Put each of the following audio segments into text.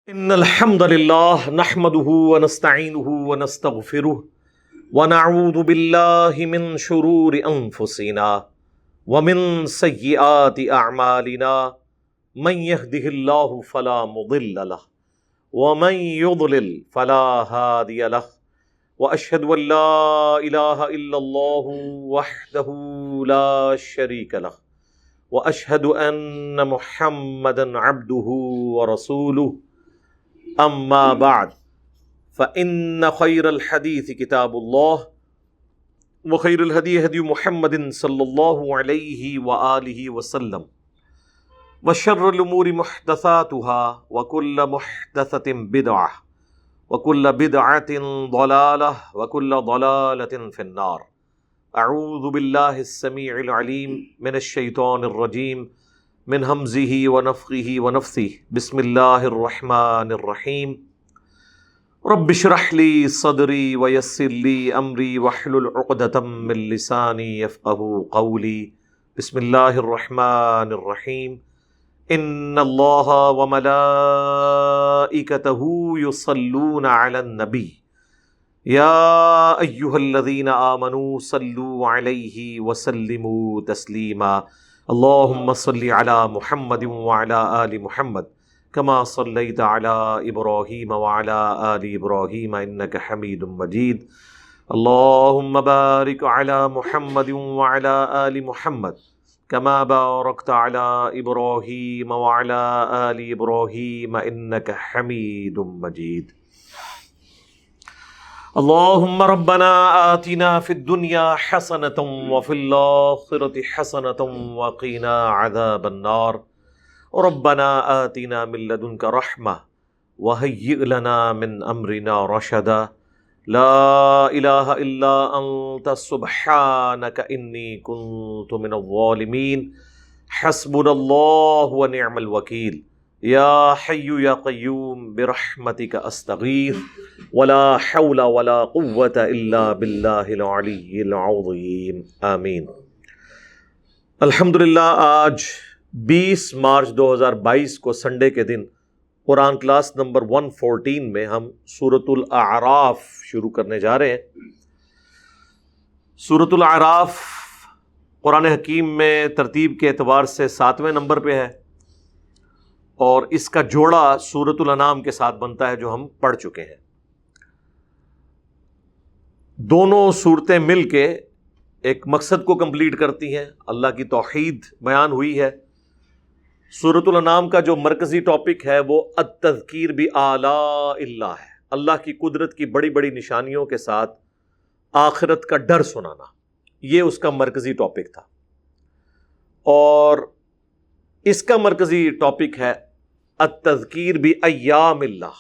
ان الحمد لله نحمده ونستعينه ونستغفره ونعوذ بالله من شرور انفسنا ومن سيئات اعمالنا من يهده الله فلا مضل له ومن يضلل فلا هادي له واشهد ان لا اله الا الله وحده لا شريك له واشهد ان محمدا عبده ورسوله اما بعد فان خير الحديث كتاب الله وخير الهدي هدي محمد صلى الله عليه واله وسلم وشر الامور محدثاتها وكل محدثة بدعة وكل بدعة ضلالة وكل ضلالة في النار. اعوذ بالله السميع العليم من الشيطان الرجيم من همزه ونفخه ونفثه. بسم الله الرحمن الرحيم. رب اشرح لي صدري ويسر لي امري واحلل عقدة من لساني يفقهوا قولي. بسم الله الرحمن الرحيم. ان الله وملائكته يصلون على النبي يا ايها الذين آمنوا صلوا عليه وسلموا تسليما. اللهم صل على محمد وعلى آل محمد كما صليت على إبراهيم وعلى آل إبراهيم إنك حميد مجيد. اللهم بارك على محمد وعلى آل محمد كما باركت على إبراهيم وعلى آل إبراهيم إنك حميد مجيد. اللهم ربنا آتنا في الدنيا حسنة وفي الآخرة حسنة وقنا عذاب النار. ربنا آتنا من لدنك رحمة وهيئ لنا من أمرنا رشدا. لا إله إلا أنت سبحانك إني كنت من الظالمين. حسبنا الله ونعم الوكيل. یا حی یا قیوم برحمتک استغیث ولا حول ولا قوة الا باللہ العلی العظیم آمین. الحمدللہ آج 20 مارچ 2022 کو سنڈے کے دن قرآن کلاس نمبر 114 میں ہم سورۃ الاعراف شروع کرنے جا رہے ہیں. سورۃ الاعراف قرآن حکیم میں ترتیب کے اعتبار سے 7ویں نمبر پہ ہے اور اس کا جوڑا سورۃ الانعام کے ساتھ بنتا ہے جو ہم پڑھ چکے ہیں. دونوں صورتیں مل کے ایک مقصد کو کمپلیٹ کرتی ہیں. اللہ کی توحید بیان ہوئی ہے. سورۃ الانعام کا جو مرکزی ٹاپک ہے وہ التذکیر بآلاء اللہ ہے. اللہ کی قدرت کی بڑی بڑی نشانیوں کے ساتھ آخرت کا ڈر سنانا، یہ اس کا مرکزی ٹاپک تھا. اور اس کا مرکزی ٹاپک ہے التذکیر بایام اللہ.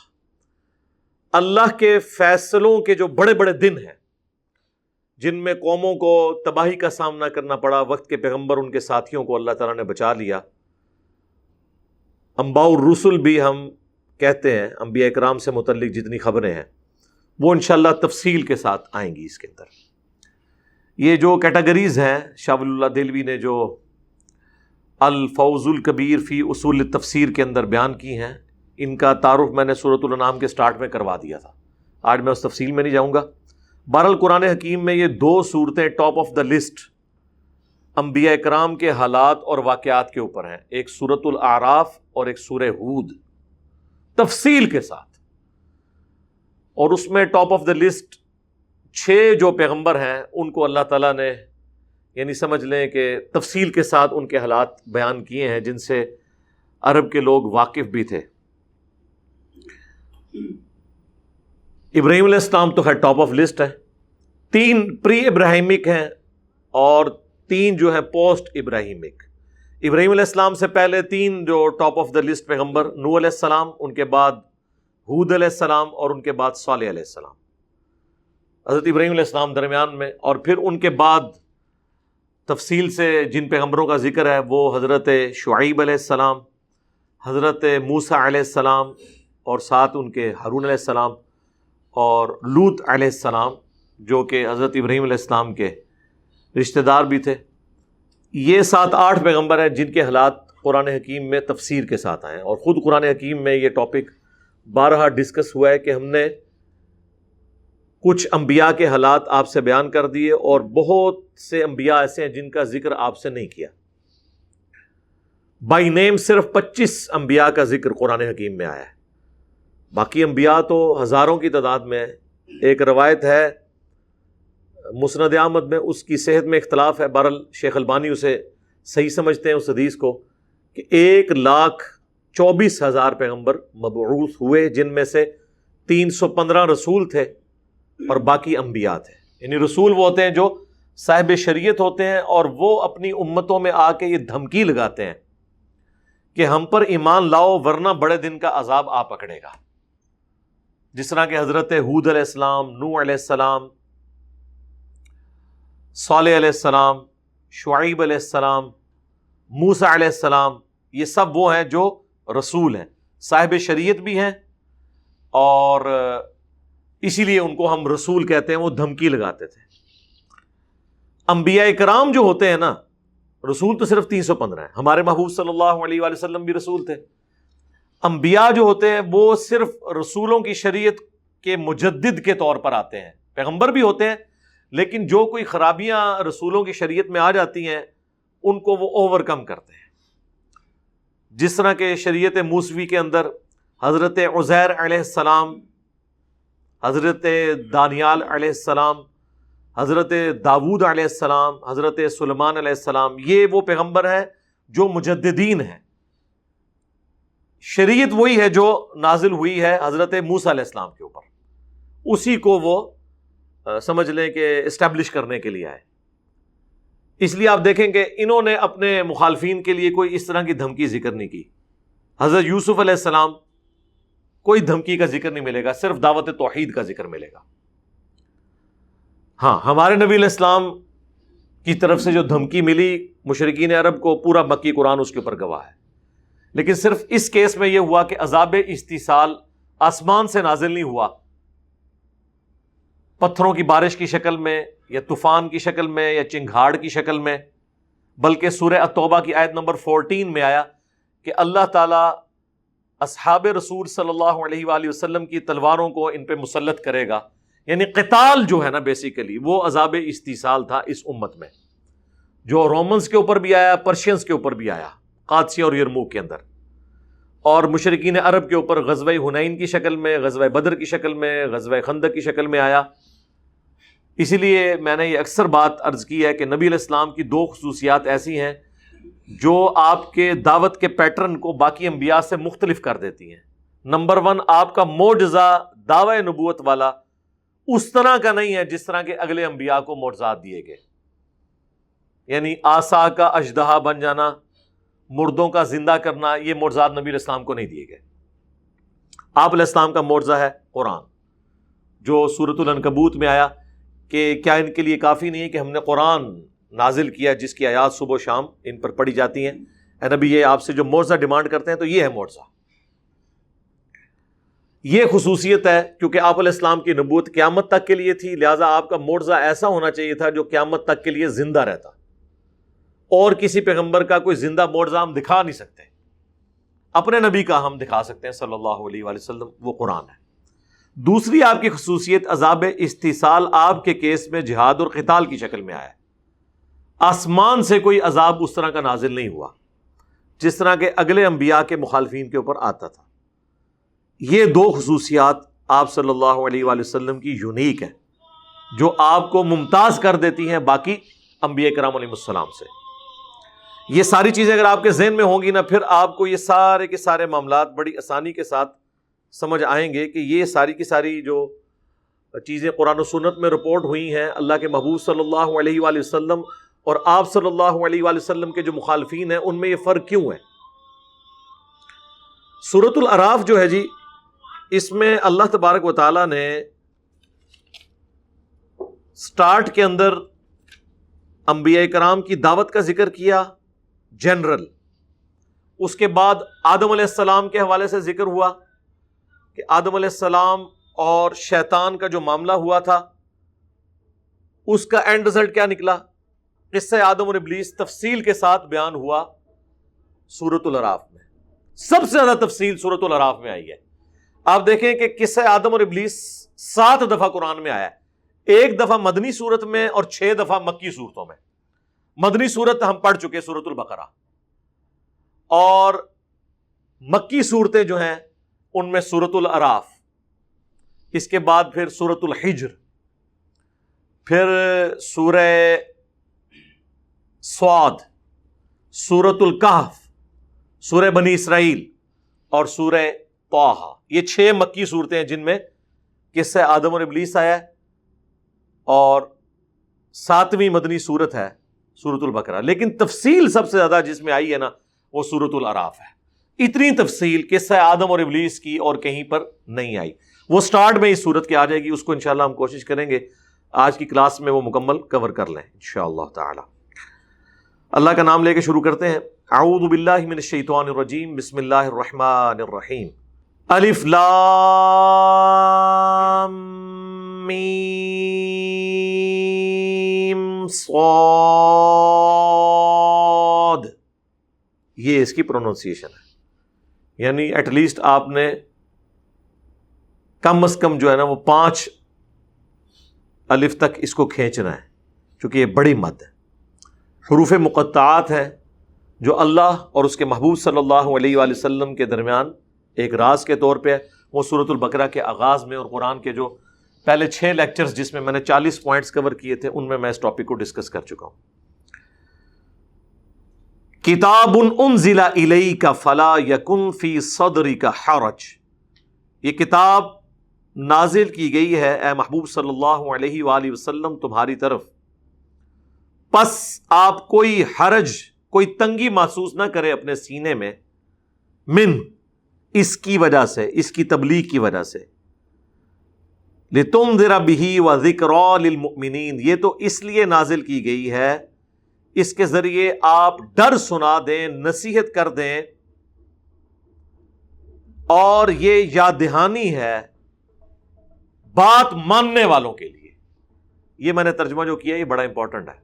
اللہ کے فیصلوں کے جو بڑے بڑے دن ہیں جن میں قوموں کو تباہی کا سامنا کرنا پڑا، وقت کے پیغمبر ان کے ساتھیوں کو اللہ تعالیٰ نے بچا لیا. انباء الرسل بھی ہم کہتے ہیں، انبیاء اکرام سے متعلق جتنی خبریں ہیں وہ انشاءاللہ تفصیل کے ساتھ آئیں گی اس کے اندر. یہ جو کیٹیگریز ہیں شاہ ولی اللہ دہلوی نے جو الفوز الکبیر فی اصول التفسیر کے اندر بیان کی ہیں، ان کا تعارف میں نے سورۃ الانعام کے سٹارٹ میں کروا دیا تھا. آج میں اس تفصیل میں نہیں جاؤں گا. بہرحال قرآن حکیم میں یہ دو صورتیں ٹاپ آف دا لسٹ انبیاء اکرام کے حالات اور واقعات کے اوپر ہیں. ایک سورۃ الاعراف اور ایک سورہ ہود تفصیل کے ساتھ. اور اس میں ٹاپ آف دا لسٹ 6 جو پیغمبر ہیں ان کو اللہ تعالیٰ نے یعنی سمجھ لیں کہ تفصیل کے ساتھ ان کے حالات بیان کیے ہیں جن سے عرب کے لوگ واقف بھی تھے. ابراہیم علیہ السلام تو خیر ٹاپ آف لسٹ ہے. 3 پری ابراہیمک ہیں اور 3 جو ہیں پوسٹ ابراہیمک. ابراہیم علیہ السلام سے پہلے 3 جو ٹاپ آف دا لسٹ پیغمبر، نوح علیہ السلام، ان کے بعد ہود علیہ السلام اور ان کے بعد صالح علیہ السلام. حضرت ابراہیم علیہ السلام درمیان میں، اور پھر ان کے بعد تفصیل سے جن پیغمبروں کا ذکر ہے وہ حضرت شعیب علیہ السلام، حضرت موسیٰ علیہ السلام اور ساتھ ان کے ہارون علیہ السلام اور لوط علیہ السلام جو کہ حضرت ابراہیم علیہ السلام کے رشتہ دار بھی تھے. یہ 7-8 پیغمبر ہیں جن کے حالات قرآن حکیم میں تفسیر کے ساتھ آئے ہیں، اور خود قرآن حکیم میں یہ ٹاپک بارہا ڈسکس ہوا ہے کہ ہم نے کچھ انبیاء کے حالات آپ سے بیان کر دیے اور بہت سے انبیاء ایسے ہیں جن کا ذکر آپ سے نہیں کیا. بائی نیم صرف 25 انبیاء کا ذکر قرآن حکیم میں آیا ہے، باقی انبیاء تو ہزاروں کی تعداد میں ہے. ایک روایت ہے مسند احمد میں، اس کی صحت میں اختلاف ہے، بہرحال شیخ البانی اسے صحیح سمجھتے ہیں اس حدیث کو، کہ 1,24,000 پیغمبر مبعوث ہوئے، جن میں سے 315 رسول تھے اور باقی انبیاء تھے. یعنی رسول وہ ہوتے ہیں جو صاحب شریعت ہوتے ہیں اور وہ اپنی امتوں میں آ کے یہ دھمکی لگاتے ہیں کہ ہم پر ایمان لاؤ ورنہ بڑے دن کا عذاب آ پکڑے گا. جس طرح کہ حضرت ہود علیہ السلام، نوح علیہ السلام، صالح علیہ السلام، شعیب علیہ السلام، موسیٰ علیہ السلام، یہ سب وہ ہیں جو رسول ہیں، صاحب شریعت بھی ہیں، اور اسی لیے ان کو ہم رسول کہتے ہیں. وہ دھمکی لگاتے تھے. انبیاء کرام جو ہوتے ہیں نا، رسول تو صرف 315 ہیں. ہمارے محبوب صلی اللہ علیہ وآلہ وسلم بھی رسول تھے. انبیاء جو ہوتے ہیں وہ صرف رسولوں کی شریعت کے مجدد کے طور پر آتے ہیں. پیغمبر بھی ہوتے ہیں لیکن جو کوئی خرابیاں رسولوں کی شریعت میں آ جاتی ہیں ان کو وہ اوور کم کرتے ہیں. جس طرح کہ شریعت موسوی کے اندر حضرت عزیر علیہ السلام، حضرت دانیال علیہ السلام، حضرت داود علیہ السلام، حضرت سلیمان علیہ السلام، یہ وہ پیغمبر ہیں جو مجددین ہیں. شریعت وہی ہے جو نازل ہوئی ہے حضرت موسیٰ علیہ السلام کے اوپر، اسی کو وہ سمجھ لیں کہ اسٹیبلش کرنے کے لیے آئے. اس لیے آپ دیکھیں کہ انہوں نے اپنے مخالفین کے لیے کوئی اس طرح کی دھمکی ذکر نہیں کی. حضرت یوسف علیہ السلام کوئی دھمکی کا ذکر نہیں ملے گا، صرف دعوت توحید کا ذکر ملے گا. ہاں، ہمارے نبی علیہ السلام کی طرف سے جو دھمکی ملی مشرکین عرب کو، پورا مکی قرآن اس کے اوپر گواہ ہے. لیکن صرف اس کیس میں یہ ہوا کہ عذاب استیصال آسمان سے نازل نہیں ہوا، پتھروں کی بارش کی شکل میں یا طوفان کی شکل میں یا چنگھاڑ کی شکل میں، بلکہ سورہ التوبہ کی آیت نمبر 14 میں آیا کہ اللہ تعالیٰ اصحاب رسول صلی اللہ علیہ وآلہ وسلم کی تلواروں کو ان پہ مسلط کرے گا. یعنی قتال جو ہے نا بیسیکلی وہ عذاب استیصال تھا اس امت میں، جو رومنز کے اوپر بھی آیا، پرشینز کے اوپر بھی آیا، قادسیہ اور یرموک کے اندر، اور مشرکین عرب کے اوپر غزوہ حنین کی شکل میں، غزوہ بدر کی شکل میں، غزوہ خندق کی شکل میں آیا. اسی لیے میں نے یہ اکثر بات عرض کی ہے کہ نبی علیہ السلام کی 2 خصوصیات ایسی ہیں جو آپ کے دعوت کے پیٹرن کو باقی انبیاء سے مختلف کر دیتی ہیں. نمبر 1، آپ کا معجزہ دعوی نبوت والا اس طرح کا نہیں ہے جس طرح کے اگلے انبیاء کو معجزات دیے گئے. یعنی عصا کا اژدہا بن جانا، مردوں کا زندہ کرنا، یہ معجزات نبی علیہ السلام کو نہیں دیے گئے. آپ علیہ السلام کا معجزہ ہے قرآن، جو سورۃ العنکبوت میں آیا کہ کیا ان کے لیے کافی نہیں ہے کہ ہم نے قرآن نازل کیا جس کی آیات صبح و شام ان پر پڑھی جاتی ہیں. اے نبی، یہ آپ سے جو معجزہ ڈیمانڈ کرتے ہیں تو یہ ہے معجزہ. یہ خصوصیت ہے کیونکہ آپ علیہ السلام کی نبوت قیامت تک کے لیے تھی، لہٰذا آپ کا معجزہ ایسا ہونا چاہیے تھا جو قیامت تک کے لیے زندہ رہتا. اور کسی پیغمبر کا کوئی زندہ معجزہ ہم دکھا نہیں سکتے، اپنے نبی کا ہم دکھا سکتے ہیں صلی اللہ علیہ وآلہ وسلم، وہ قرآن ہے. دوسری آپ کی خصوصیت عذاب استیصال آپ کے کیس میں جہاد اور قتال کی شکل میں آیا ہے. آسمان سے کوئی عذاب اس طرح کا نازل نہیں ہوا جس طرح کے اگلے انبیاء کے مخالفین کے اوپر آتا تھا. یہ 2 خصوصیات آپ صلی اللہ علیہ وآلہ وسلم کی یونیک ہیں جو آپ کو ممتاز کر دیتی ہیں باقی انبیاء کرام علیہ السلام سے. یہ ساری چیزیں اگر آپ کے ذہن میں ہوں گی نا، پھر آپ کو یہ سارے کے سارے معاملات بڑی آسانی کے ساتھ سمجھ آئیں گے کہ یہ ساری کی ساری جو چیزیں قرآن و سنت میں رپورٹ ہوئی ہیں، اللہ کے محبوب صلی اللہ علیہ وآلہ وسلم اور آپ صلی اللہ علیہ وآلہ وسلم کے جو مخالفین ہیں ان میں یہ فرق کیوں ہے. سورۃ الاعراف جو ہے جی، اس میں اللہ تبارک و تعالیٰ نے سٹارٹ کے اندر انبیاء کرام کی دعوت کا ذکر کیا جنرل، اس کے بعد آدم علیہ السلام کے حوالے سے ذکر ہوا کہ آدم علیہ السلام اور شیطان کا جو معاملہ ہوا تھا اس کا اینڈ رزلٹ کیا نکلا. قصہ آدم اور ابلیس تفصیل کے ساتھ بیان ہوا سورۃ الاعراف میں، سب سے زیادہ تفصیل سورۃ الاعراف میں آئی ہے. آپ دیکھیں کہ قصہ آدم اور ابلیس 7 دفعہ قرآن میں آیا ہے، 1 دفعہ مدنی صورت میں اور 6 دفعہ مکی صورتوں میں۔ مدنی صورت ہم پڑھ چکے سورۃ البقرہ، اور مکی صورتیں جو ہیں ان میں سورۃ الاعراف، اس کے بعد پھر سورۃ الحجر، پھر سورہ صاد، سورۃ الکہف، سورہ بنی اسرائیل اور سورہ طٰہٰ۔ یہ 6 مکی صورتیں ہیں جن میں قصہ آدم اور ابلیس آیا ہے، اور 7ویں مدنی صورت ہے سورۃ البقرہ۔ لیکن تفصیل سب سے زیادہ جس میں آئی ہے نا وہ سورۃ الاعراف ہے۔ اتنی تفصیل قصہ آدم اور ابلیس کی اور کہیں پر نہیں آئی، وہ سٹارٹ میں اس صورت کی آ جائے گی، اس کو انشاءاللہ ہم کوشش کریں گے آج کی کلاس میں وہ مکمل کور کر لیں انشاءاللہ تعالی۔ اللہ کا نام لے کے شروع کرتے ہیں۔ اعوذ باللہ من الشیطان الرجیم، بسم اللہ الرحمن الرحیم۔ الف لام میم صاد، یہ اس کی پروننسیشن ہے، یعنی ایٹ لیسٹ آپ نے کم از کم جو ہے نا وہ 5 الف تک اس کو کھینچنا ہے، چونکہ یہ بڑی مد ہے، حروف مقطعات ہیں جو اللہ اور اس کے محبوب صلی اللہ علیہ وآلہ وسلم کے درمیان ایک راز کے طور پہ ہے۔ وہ سورۃ البقرہ کے آغاز میں اور قرآن کے جو پہلے 6 لیکچرز جس میں میں نے 40 پوائنٹس کور کیے تھے ان میں اس ٹاپک کو ڈسکس کر چکا ہوں۔ کتاب انزل الیک فلا یکن فی صدرک حرج، یہ کتاب نازل کی گئی ہے اے محبوب صلی اللہ علیہ وآلہ وسلم تمہاری طرف، پس آپ کوئی حرج، کوئی تنگی محسوس نہ کرے اپنے سینے میں، من، اس کی وجہ سے، اس کی تبلیغ کی وجہ سے، لتنذر بہ وذکریٰ للمؤمنین، یہ تو اس لیے نازل کی گئی ہے اس کے ذریعے آپ ڈر سنا دیں، نصیحت کر دیں، اور یہ یاد دہانی ہے بات ماننے والوں کے لیے۔ یہ میں نے ترجمہ جو کیا یہ بڑا امپورٹنٹ ہے،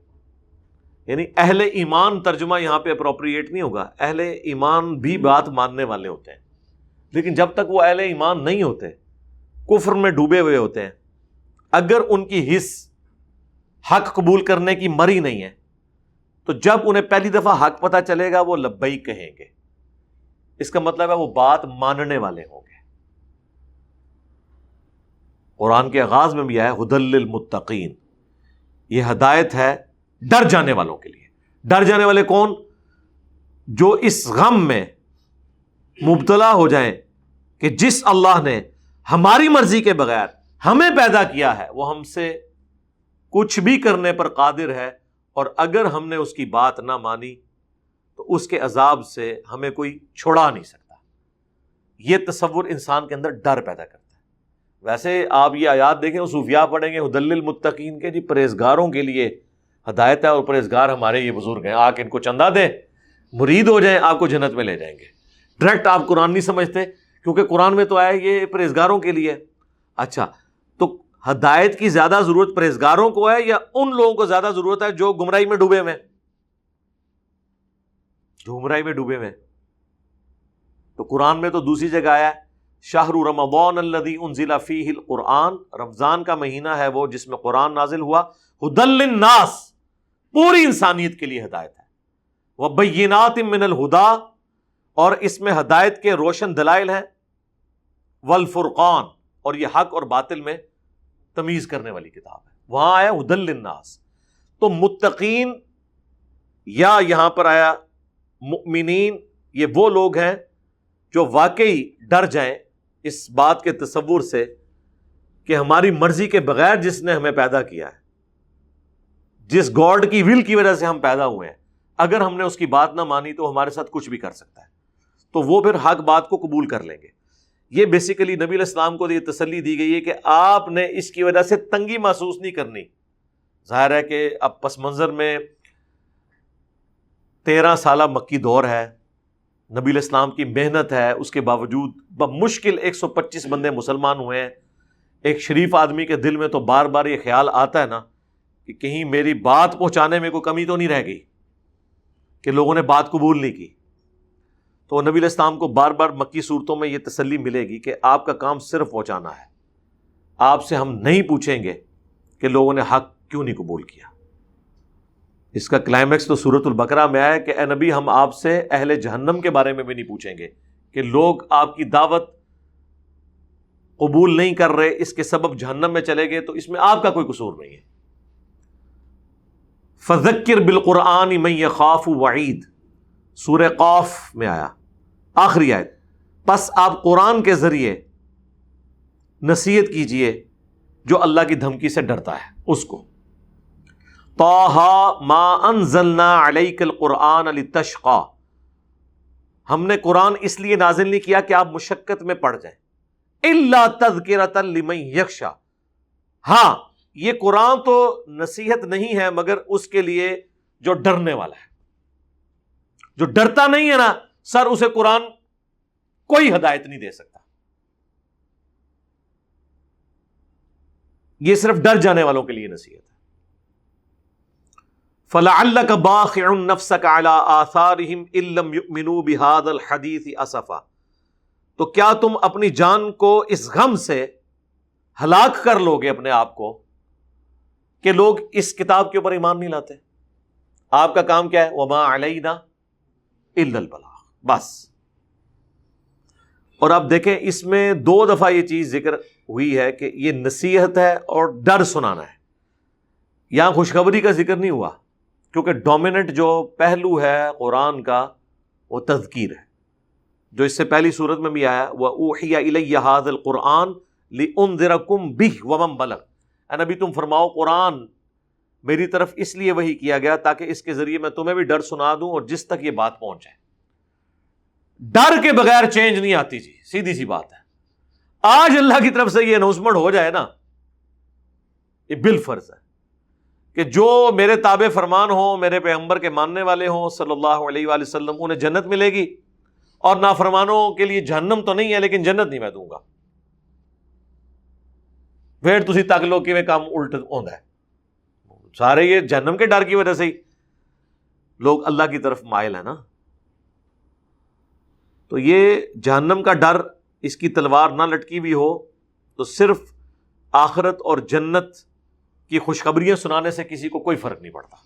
یعنی اہل ایمان ترجمہ یہاں پہ اپروپریٹ نہیں ہوگا، اہل ایمان بھی بات ماننے والے ہوتے ہیں، لیکن جب تک وہ اہل ایمان نہیں ہوتے، کفر میں ڈوبے ہوئے ہوتے ہیں، اگر ان کی حس حق قبول کرنے کی مری نہیں ہے تو جب انہیں پہلی دفعہ حق پتہ چلے گا وہ لبیک کہیں گے، اس کا مطلب ہے وہ بات ماننے والے ہوں گے۔ قرآن کے آغاز میں بھی آیا ھدی للمتقین، یہ ہدایت ہے ڈر جانے والوں کے لیے۔ ڈر جانے والے کون؟ جو اس غم میں مبتلا ہو جائیں کہ جس اللہ نے ہماری مرضی کے بغیر ہمیں پیدا کیا ہے وہ ہم سے کچھ بھی کرنے پر قادر ہے، اور اگر ہم نے اس کی بات نہ مانی تو اس کے عذاب سے ہمیں کوئی چھڑا نہیں سکتا۔ یہ تصور انسان کے اندر ڈر پیدا کرتا ہے۔ ویسے آپ یہ آیات دیکھیں، صوفیاء پڑھیں گے ھدی للمتقین کے، جی پرہیزگاروں کے لیے ہدایت ہے، اور پرہیزگار ہمارے یہ بزرگ ہیں، آ کے ان کو چندہ دیں، مرید ہو جائیں، آپ کو جنت میں لے جائیں گے۔ ڈائریکٹ آپ قرآن نہیں سمجھتے، کیونکہ قرآن میں تو آیا یہ پرہیزگاروں کے لیے۔ اچھا، تو ہدایت کی زیادہ ضرورت پرہیزگاروں کو ہے یا ان لوگوں کو زیادہ ضرورت ہے جو گمراہی میں ڈوبے ہوئے ہیں؟ جو گمراہی میں ڈوبے ہوئے ہیں۔ تو قرآن میں تو دوسری جگہ آیا ہے شہر رمضان الذی انزل فیہ القرآن، رمضان کا مہینہ ہے وہ جس میں قرآن نازل ہوا، ھدی للناس، پوری انسانیت کے لیے ہدایت ہے، وبینات من الہدی، اور اس میں ہدایت کے روشن دلائل ہیں، والفرقان، اور یہ حق اور باطل میں تمیز کرنے والی کتاب ہے۔ وہاں آیا ھدی للناس، تو متقین یا یہاں پر آیا مؤمنین، یہ وہ لوگ ہیں جو واقعی ڈر جائیں اس بات کے تصور سے کہ ہماری مرضی کے بغیر جس نے ہمیں پیدا کیا ہے، جس گاڈ کی ول کی وجہ سے ہم پیدا ہوئے ہیں، اگر ہم نے اس کی بات نہ مانی تو ہمارے ساتھ کچھ بھی کر سکتا ہے، تو وہ پھر حق بات کو قبول کر لیں گے۔ یہ بیسیکلی نبی علیہ السلام کو یہ تسلی دی گئی ہے کہ آپ نے اس کی وجہ سے تنگی محسوس نہیں کرنی۔ ظاہر ہے کہ اب پس منظر میں 13 سالہ مکی دور ہے، نبی علیہ السلام کی محنت ہے، اس کے باوجود بمشکل 125 بندے مسلمان ہوئے ہیں۔ ایک شریف آدمی کے دل میں تو بار بار یہ خیال آتا ہے نا کہ کہیں میری بات پہنچانے میں کوئی کمی تو نہیں رہ گئی کہ لوگوں نے بات قبول نہیں کی۔ تو نبی علیہ السلام کو بار بار مکی صورتوں میں یہ تسلی ملے گی کہ آپ کا کام صرف پہنچانا ہے، آپ سے ہم نہیں پوچھیں گے کہ لوگوں نے حق کیوں نہیں قبول کیا۔ اس کا کلائمیکس تو سورۃ البقرہ میں آیا کہ اے نبی ہم آپ سے اہل جہنم کے بارے میں بھی نہیں پوچھیں گے کہ لوگ آپ کی دعوت قبول نہیں کر رہے، اس کے سبب جہنم میں چلے گئے، تو اس میں آپ کا کوئی قصور نہیں ہے۔ فذکر بالقرآن من یخاف وعید، سورہ قاف میں آیا، آخری آیت، پس آپ قرآن کے ذریعے نصیحت کیجئے جو اللہ کی دھمکی سے ڈرتا ہے اس کو۔ طٰہٰ ما انزلنا علیک القرآن لتشقیٰ، ہم نے قرآن اس لیے نازل نہیں کیا کہ آپ مشقت میں پڑ جائیں، الا تذکرۃ لمن یخشیٰ، ہاں یہ قرآن تو نصیحت نہیں ہے مگر اس کے لیے جو ڈرنے والا ہے، جو ڈرتا نہیں ہے نا سر، اسے قرآن کوئی ہدایت نہیں دے سکتا، یہ صرف ڈر جانے والوں کے لیے نصیحت ہے۔ فَلَعَلَّكَ بَاخِعٌ نَفْسَكَ عَلَىٰ آثَارِهِمْ إِن لَّمْ يُؤْمِنُوا بِهَٰذَا الْحَدِيثِ أَسَفًا، تو کیا تم اپنی جان کو اس غم سے ہلاک کر لو گے اپنے آپ کو کہ لوگ اس کتاب کے اوپر ایمان نہیں لاتے؟ آپ کا کام کیا ہے؟ وَمَا عَلَيْنَا إِلَّا الْبَلَاغُ، بس۔ اور آپ دیکھیں اس میں 2 دفعہ یہ چیز ذکر ہوئی ہے کہ یہ نصیحت ہے اور ڈر سنانا ہے، یہاں خوشخبری کا ذکر نہیں ہوا، کیونکہ ڈومیننٹ جو پہلو ہے قرآن کا وہ تذکیر ہے، جو اس سے پہلی صورت میں بھی آیا وَأُوحِيَ إِلَيَّ هَٰذَا الْقُرْآنُ لِأُنذِرَكُم بِهِ وَمَن بَلَغَ، اے نبی تم فرماؤ قرآن میری طرف اس لیے وحی کیا گیا تاکہ اس کے ذریعے میں تمہیں بھی ڈر سنا دوں اور جس تک یہ بات پہنچ جائے۔ ڈر کے بغیر چینج نہیں آتی جی، سیدھی سی بات ہے۔ آج اللہ کی طرف سے یہ اناؤنسمنٹ ہو جائے نا، یہ بالفرض ہے کہ جو میرے تابع فرمان ہوں، میرے پیغمبر کے ماننے والے ہوں صلی اللہ علیہ وآلہ وسلم، انہیں جنت ملے گی، اور نافرمانوں کے لیے جہنم تو نہیں ہے لیکن جنت نہیں میں دوں گا۔ پھر تسی تک لو کہ کام الٹ ہوندا ہے، سارے یہ جہنم کے ڈر کی وجہ سے ہی لوگ اللہ کی طرف مائل ہیں نا۔ تو یہ جہنم کا ڈر، اس کی تلوار نہ لٹکی ہوئی ہو تو صرف آخرت اور جنت کی خوشخبریاں سنانے سے کسی کو کوئی فرق نہیں پڑتا۔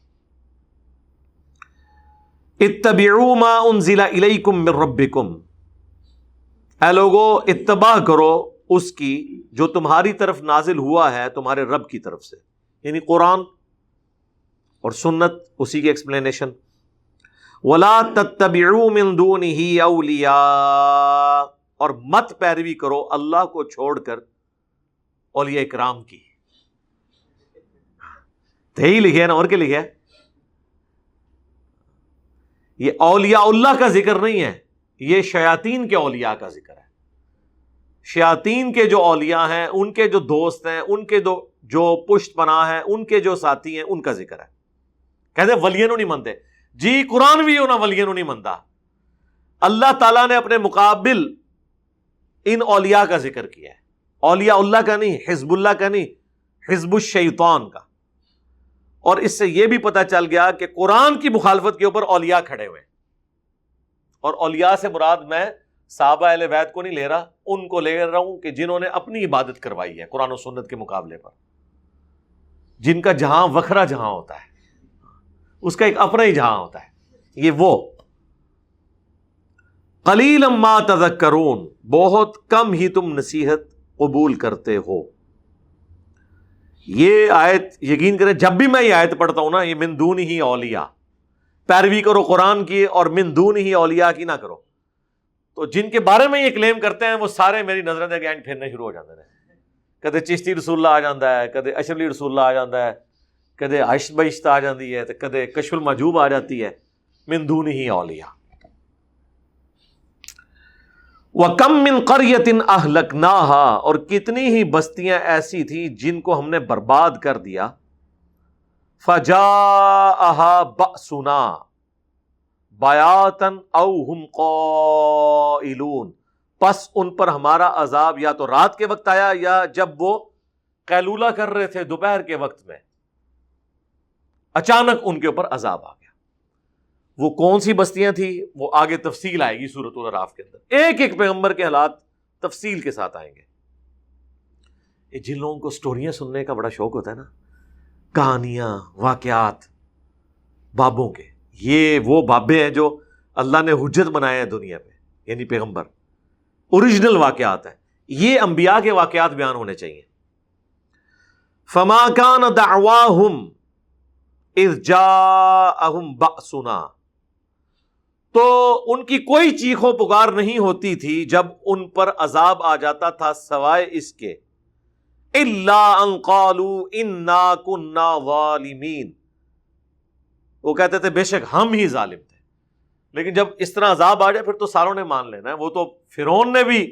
اتبعوا ما انزل الیکم من ربکم، اے لوگو اتباع کرو اس کی جو تمہاری طرف نازل ہوا ہے تمہارے رب کی طرف سے، یعنی قرآن اور سنت، اسی کی ایکسپلینیشن۔ وَلَا تَتَّبِعُوا مِن دُونِهِ أَوْلِيَاءَ، اور مت پیروی کرو اللہ کو چھوڑ کر اولیاء کرام کی۔ تو یہی لکھے نا، اور کیا لکھے؟ یہ اولیاء اللہ کا ذکر نہیں ہے، یہ شیاطین کے اولیاء کا ذکر ہے۔ شیاطین کے جو اولیاء ہیں، ان کے جو دوست ہیں، ان کے جو پشت پناہ ہیں، ان کے جو ساتھی ہیں، ان کا ذکر ہے۔ کہتے ہیں ولیوں نہیں منتے، جی قرآن بھی ہونا ولیوں نہیں منتا۔ اللہ تعالیٰ نے اپنے مقابل ان اولیاء کا ذکر کیا ہے، اولیاء اللہ کا نہیں، حزب اللہ کا نہیں، حزب الشیطان کا۔ اور اس سے یہ بھی پتہ چل گیا کہ قرآن کی مخالفت کے اوپر اولیاء کھڑے ہوئے، اور اولیاء سے مراد میں صحابہ اہل بیت کو نہیں لے رہا، ان کو لے رہا ہوں کہ جنہوں نے اپنی عبادت کروائی ہے قرآن و سنت کے مقابلے پر، جن کا جہاں وکھرا جہاں ہوتا ہے، اس کا ایک اپنا ہی جہاں ہوتا ہے، یہ وہ۔ قلیلا ما تذکرون، بہت کم ہی تم نصیحت قبول کرتے ہو۔ یہ آیت یقین کریں جب بھی میں یہ آیت پڑھتا ہوں نا، یہ من دون ہی اولیاء، پیروی کرو قرآن کی اور من دون ہی اولیاء کی نہ کرو، تو جن کے بارے میں یہ کلیم کرتے ہیں وہ سارے میری نظریں دے گینڈ پھرنے شروع ہو جاتے ہیں۔ کدے چشتی رسول اللہ آ جاتا ہے، کدے اشرف علی رسول اللہ آ جاتا ہے، کدے عشت بہشت آ جاتی ہے، تو کدے کشف المحجوب آ جاتی ہے، من دون ہی اولیاء۔ وَكَم مِّن قَرْيَةٍ أَهْلَكْنَاهَا، اور کتنی ہی بستیاں ایسی تھیں جن کو ہم نے برباد کر دیا۔ فَجَاءَهَا بَأْسُنَا بَيَاتًا أَوْ هُمْ قَائِلُونَ، پس ان پر ہمارا عذاب یا تو رات کے وقت آیا یا جب وہ قیلولہ کر رہے تھے دوپہر کے وقت میں، اچانک ان کے اوپر عذاب آ گیا۔ وہ کون سی بستیاں تھیں وہ آگے تفصیل آئے گی سورۃ الاعراف کے اندر، ایک ایک پیغمبر کے حالات تفصیل کے ساتھ آئیں گے۔ جن لوگوں کو سٹوریاں سننے کا بڑا شوق ہوتا ہے نا، کہانیاں، واقعات بابوں کے، یہ وہ بابے ہیں جو اللہ نے حجت بنائے ہیں دنیا پہ، یعنی پیغمبر، اوریجنل واقعات ہیں، یہ انبیاء کے واقعات بیان ہونے چاہیے۔ فما کان دعواہم اذ جاءہم بأسنا، تو ان کی کوئی چیخ و پکار نہیں ہوتی تھی جب ان پر عذاب آ جاتا تھا، سوائے اس کے الا ان قالوا انا كنا ظالمین، وہ کہتے تھے بے شک ہم ہی ظالم تھے۔ لیکن جب اس طرح عذاب آ جائے پھر تو ساروں نے مان لینا ہے۔ وہ تو فرعون نے بھی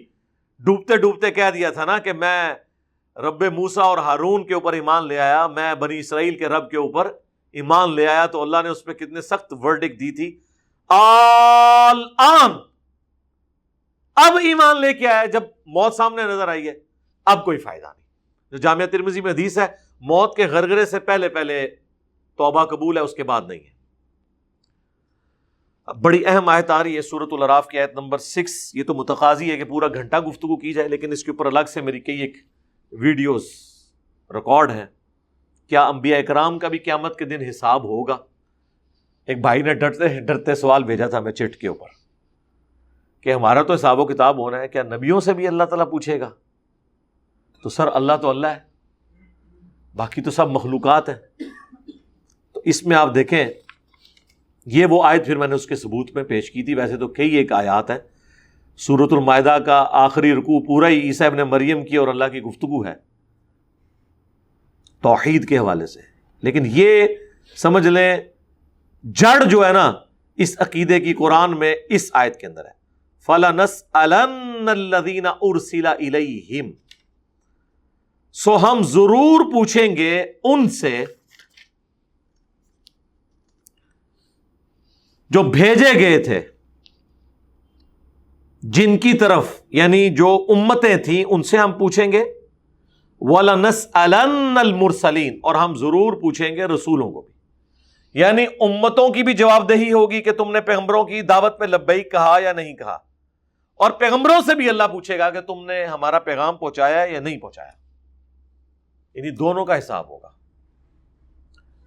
ڈوبتے ڈوبتے کہہ دیا تھا نا کہ میں رب موسیٰ اور ہارون کے اوپر ایمان لے آیا، میں بنی اسرائیل کے رب کے اوپر ایمان لے آیا، تو اللہ نے اس پہ کتنے سخت ورڈک دی تھی، الآن، اب ایمان لے کے آیا جب موت سامنے نظر آئی ہے، اب کوئی فائدہ نہیں۔ جو جامعہ ترمذی میں حدیث ہے، موت کے غرغرے سے پہلے پہلے توبہ قبول ہے، اس کے بعد نہیں ہے۔ اب بڑی اہم آیت آ رہی ہے سورۃ الاعراف کی آیت نمبر 6۔ یہ تو متقاضی ہے کہ پورا گھنٹہ گفتگو کی جائے، لیکن اس کے اوپر الگ سے میری کئی ایک ویڈیوز ریکارڈ ہیں۔ کیا انبیاء اکرام کا بھی قیامت کے دن حساب ہوگا؟ ایک بھائی نے ڈرتے سوال بھیجا تھا ہمیں چٹ کے اوپر کہ ہمارا تو حساب و کتاب ہونا ہے، کیا نبیوں سے بھی اللہ تعالیٰ پوچھے گا؟ تو سر اللہ تو اللہ ہے، باقی تو سب مخلوقات ہیں۔ تو اس میں آپ دیکھیں، یہ وہ آیت پھر میں نے اس کے ثبوت میں پیش کی تھی۔ ویسے تو کئی ایک آیات ہیں، سورۃ المائدہ کا آخری رکوع پورا ہی عیسیٰ ابن مریم کی اور اللہ کی گفتگو ہے توحید کے حوالے سے، لیکن یہ سمجھ لیں جڑ جو ہے نا اس عقیدے کی قرآن میں اس آیت کے اندر ہے، فَلَنَسْأَلَنَّ الَّذِينَ أُرْسِلَ إِلَيْهِمْ، سو ہم ضرور پوچھیں گے ان سے جو بھیجے گئے تھے، جن کی طرف، یعنی جو امتیں تھیں ان سے ہم پوچھیں گے، وَلَنَسْأَلَنَّ الْمُرْسَلِينَ، اور ہم ضرور پوچھیں گے رسولوں کو بھی، یعنی امتوں کی بھی جواب دہی ہوگی کہ تم نے پیغمبروں کی دعوت پہ لبیک کہا یا نہیں کہا، اور پیغمبروں سے بھی اللہ پوچھے گا کہ تم نے ہمارا پیغام پہنچایا یا نہیں پہنچایا، یعنی دونوں کا حساب ہوگا،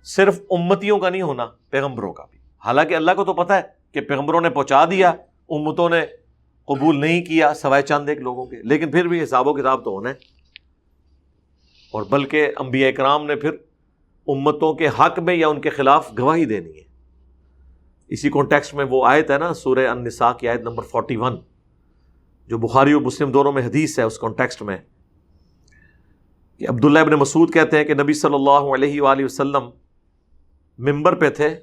صرف امتیوں کا نہیں ہونا، پیغمبروں کا بھی۔ حالانکہ اللہ کو تو پتہ ہے کہ پیغمبروں نے پہنچا دیا، امتوں نے قبول نہیں کیا سوائے چند ایک لوگوں کے، لیکن پھر بھی حساب و کتاب تو ہونا ہے۔ اور بلکہ انبیاء کرام نے پھر امتوں کے حق میں یا ان کے خلاف گواہی دینی ہے۔ اسی کانٹیکسٹ میں وہ آیت ہے نا سورہ النساء کی آیت نمبر 41، جو بخاری اور مسلم دونوں میں حدیث ہے، اس کانٹیکسٹ میں کہ عبداللہ ابن مسعود کہتے ہیں کہ نبی صلی اللہ علیہ وآلہ وسلم ممبر پہ تھے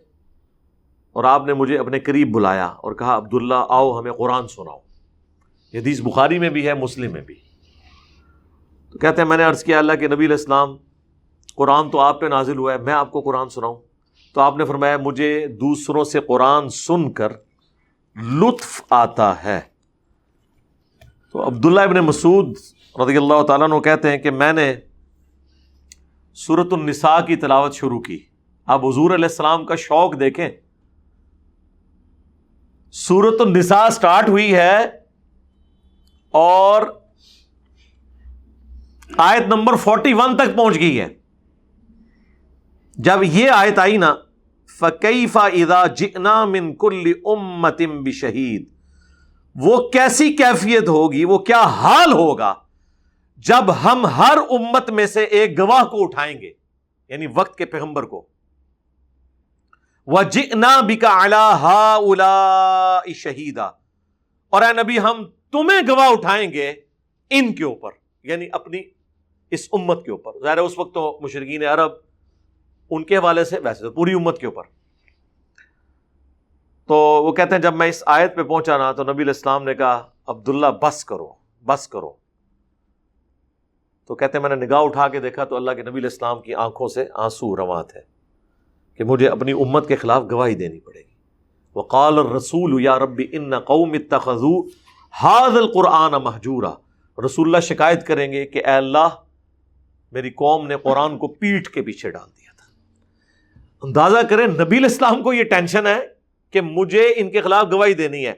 اور آپ نے مجھے اپنے قریب بلایا اور کہا عبداللہ آؤ ہمیں قرآن سناؤ۔ یہ حدیث بخاری میں بھی ہے، مسلم میں بھی۔ تو کہتے ہیں میں نے عرض کیا اللہ کے نبی علیہ السلام، قرآن تو آپ پہ نازل ہوا ہے، میں آپ کو قرآن سناؤں؟ تو آپ نے فرمایا مجھے دوسروں سے قرآن سن کر لطف آتا ہے۔ تو عبداللہ ابن مسعود رضی اللہ تعالیٰ عنہ کہتے ہیں کہ میں نے سورۃ النساء کی تلاوت شروع کی۔ آپ حضور علیہ السلام کا شوق دیکھیں، سورۃ النساء سٹارٹ ہوئی ہے اور آیت نمبر 41 تک پہنچ گئی ہے۔ جب یہ آیت آئی نا فَكَيْفَ إِذَا جِئْنَا مِن كُلِّ أُمَّةٍ بِشَهِيدٍ، وہ کیسی کیفیت ہوگی، وہ کیا حال ہوگا جب ہم ہر امت میں سے ایک گواہ کو اٹھائیں گے، یعنی وقت کے پیغمبر کو۔ وَجِئْنَا بِكَ عَلَىٰ هَٰؤُلَاءِ شَهِيدًا، اور اے نبی ہم تمہیں گواہ اٹھائیں گے ان کے اوپر، یعنی اپنی اس امت کے اوپر۔ ظاہر ہے اس وقت تو مشرکین عرب ان کے حوالے سے، ویسے تو پوری امت کے اوپر۔ تو وہ کہتے ہیں جب میں اس آیت پہ پہنچا نا تو نبی علیہ السلام نے کہا عبداللہ بس کرو بس کرو۔ تو کہتے ہیں میں نے نگاہ اٹھا کے دیکھا تو اللہ کے نبی علیہ السلام کی آنکھوں سے آنسو رواں تھے کہ مجھے اپنی امت کے خلاف گواہی دینی پڑے گی۔ وقال الرسول یا رب ان قوم اتخذوا هذا القرآن مہجورا، رسول اللہ شکایت کریں گے کہ اے اللہ میری قوم نے قرآن کو پیٹھ کے پیچھے ڈال دیا تھا۔ اندازہ کریں نبی علیہ السلام کو یہ ٹینشن ہے کہ مجھے ان کے خلاف گواہی دینی ہے.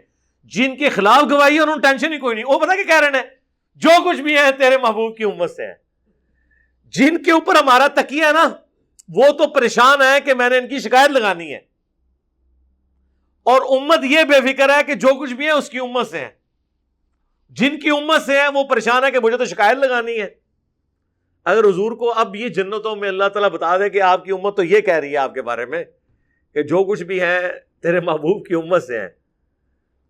جن کے خلاف گواہی ہے انہوں نے ٹینشن ہی کوئی نہیں. وہ پتہ کہ کہہ رہے ہیں جو کچھ بھی ہے تیرے محبوب کی امت سے ہے. جن کے اوپر ہمارا تکیہ ہے نا وہ تو پریشان ہے کہ میں نے ان کی شکایت لگانی ہے, اور امت یہ بے فکر ہے کہ جو کچھ بھی ہے اس کی امت سے ہے. جن کی امت سے ہے وہ پریشان ہے کہ مجھے تو شکایت لگانی ہے. اگر حضور کو اب یہ جنتوں میں اللہ تعالیٰ بتا دے کہ آپ کی امت تو یہ کہہ رہی ہے آپ کے بارے میں کہ جو کچھ بھی ہے تیرے محبوب کی امت سے ہے,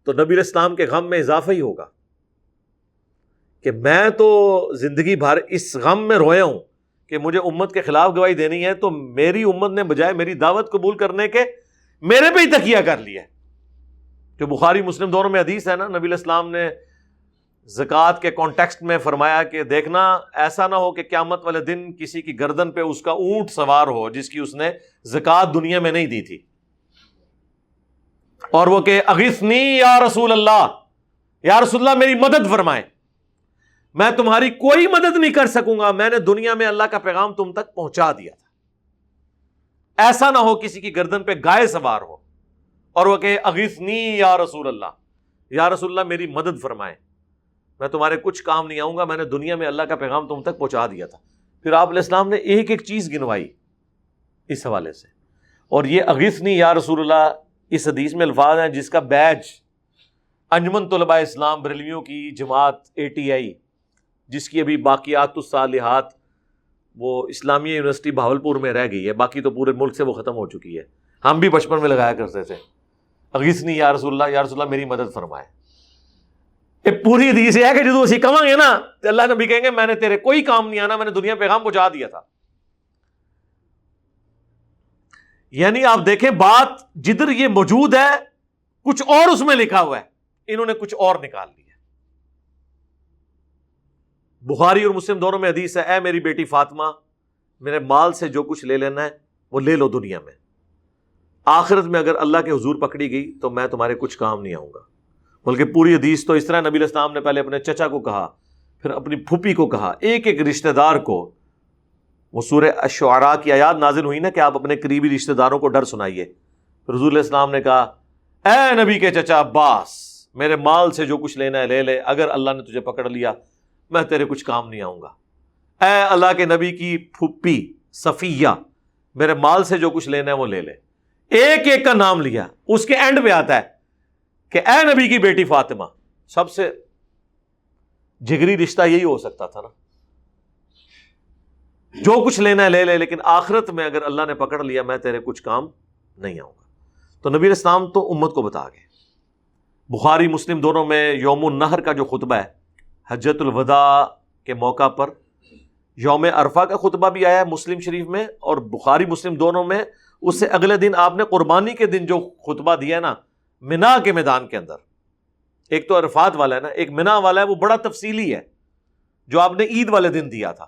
تو نبی علیہ السلام کے غم میں اضافہ ہی ہوگا کہ میں تو زندگی بھر اس غم میں رویا ہوں کہ مجھے امت کے خلاف گواہی دینی ہے, تو میری امت نے بجائے میری دعوت قبول کرنے کے میرے پہ ہی تکیہ کر لیا. جو بخاری مسلم دونوں میں حدیث ہے نا, نبی علیہ السلام نے زکوٰۃ کے کانٹیکسٹ میں فرمایا کہ دیکھنا ایسا نہ ہو کہ قیامت والے دن کسی کی گردن پہ اس کا اونٹ سوار ہو جس کی اس نے زکوٰۃ دنیا میں نہیں دی تھی, اور وہ کہ اغثنی یا رسول اللہ, یا رسول اللہ میری مدد فرمائیں, میں تمہاری کوئی مدد نہیں کر سکوں گا, میں نے دنیا میں اللہ کا پیغام تم تک پہنچا دیا تھا. ایسا نہ ہو کسی کی گردن پہ گائے سوار ہو اور وہ کہ اغثنی یا رسول اللہ, یا رسول اللہ میری مدد فرمائیں, میں تمہارے کچھ کام نہیں آؤں گا, میں نے دنیا میں اللہ کا پیغام تم تک پہنچا دیا تھا. پھر آپ علیہ السلام نے ایک ایک چیز گنوائی اس حوالے سے, اور یہ اغثنی یا رسول اللہ اس حدیث میں الفاظ ہیں جس کا بیج انجمن طلباء اسلام بریلویوں کی جماعت ATI, جس کی ابھی باقیات الصالحات وہ اسلامیہ یونیورسٹی بہاولپور میں رہ گئی ہے, باقی تو پورے ملک سے وہ ختم ہو چکی ہے. ہم بھی بچپن میں لگایا کرتے تھے اغثنی یا رسول اللہ, یا رسول اللہ میری مدد فرمائے. یہ پوری حدیث ہے کہ جدو اسی کہیں گے نا تو اللہ نبی کہیں گے میں نے تیرے کوئی کام نہیں آنا, میں نے دنیا پیغام پہنچا دیا تھا. یعنی آپ دیکھیں بات جدھر یہ موجود ہے کچھ اور اس میں لکھا ہوا ہے, انہوں نے کچھ اور نکال لیا. بخاری اور مسلم دونوں میں حدیث ہے, اے میری بیٹی فاطمہ میرے مال سے جو کچھ لے لینا ہے وہ لے لو دنیا میں, آخرت میں اگر اللہ کے حضور پکڑی گئی تو میں تمہارے کچھ کام نہیں آؤں گا. بلکہ پوری حدیث تو اس طرح نبی علیہ السلام نے پہلے اپنے چچا کو کہا, پھر اپنی پھوپھی کو کہا, ایک ایک رشتہ دار کو. وہ سورہ الشعراء کی آیات نازل ہوئی نا کہ آپ اپنے قریبی رشتہ داروں کو ڈر سنائیے. پھر حضور علیہ السلام نے کہا اے نبی کے چچا عباس میرے مال سے جو کچھ لینا ہے لے لے, اگر اللہ نے تجھے پکڑ لیا میں تیرے کچھ کام نہیں آؤں گا. اے اللہ کے نبی کی پھوپھی صفیہ میرے مال سے جو کچھ لینا ہے وہ لے لے. ایک ایک کا نام لیا. اس کے اینڈ پہ آتا ہے کہ اے نبی کی بیٹی فاطمہ. سب سے جگری رشتہ یہی ہو سکتا تھا نا, جو کچھ لینا ہے لے لے, لیکن آخرت میں اگر اللہ نے پکڑ لیا میں تیرے کچھ کام نہیں آؤں گا. تو نبی علیہ السلام تو امت کو بتا گئے. بخاری مسلم دونوں میں یوم النحر کا جو خطبہ ہے حجۃ الوداع کے موقع پر, یوم عرفہ کا خطبہ بھی آیا ہے مسلم شریف میں, اور بخاری مسلم دونوں میں اس سے اگلے دن آپ نے قربانی کے دن جو خطبہ دیا ہے نا منا کے میدان کے اندر, ایک تو عرفات والا ہے نا, ایک منا والا ہے, وہ بڑا تفصیلی ہے جو آپ نے عید والے دن دیا تھا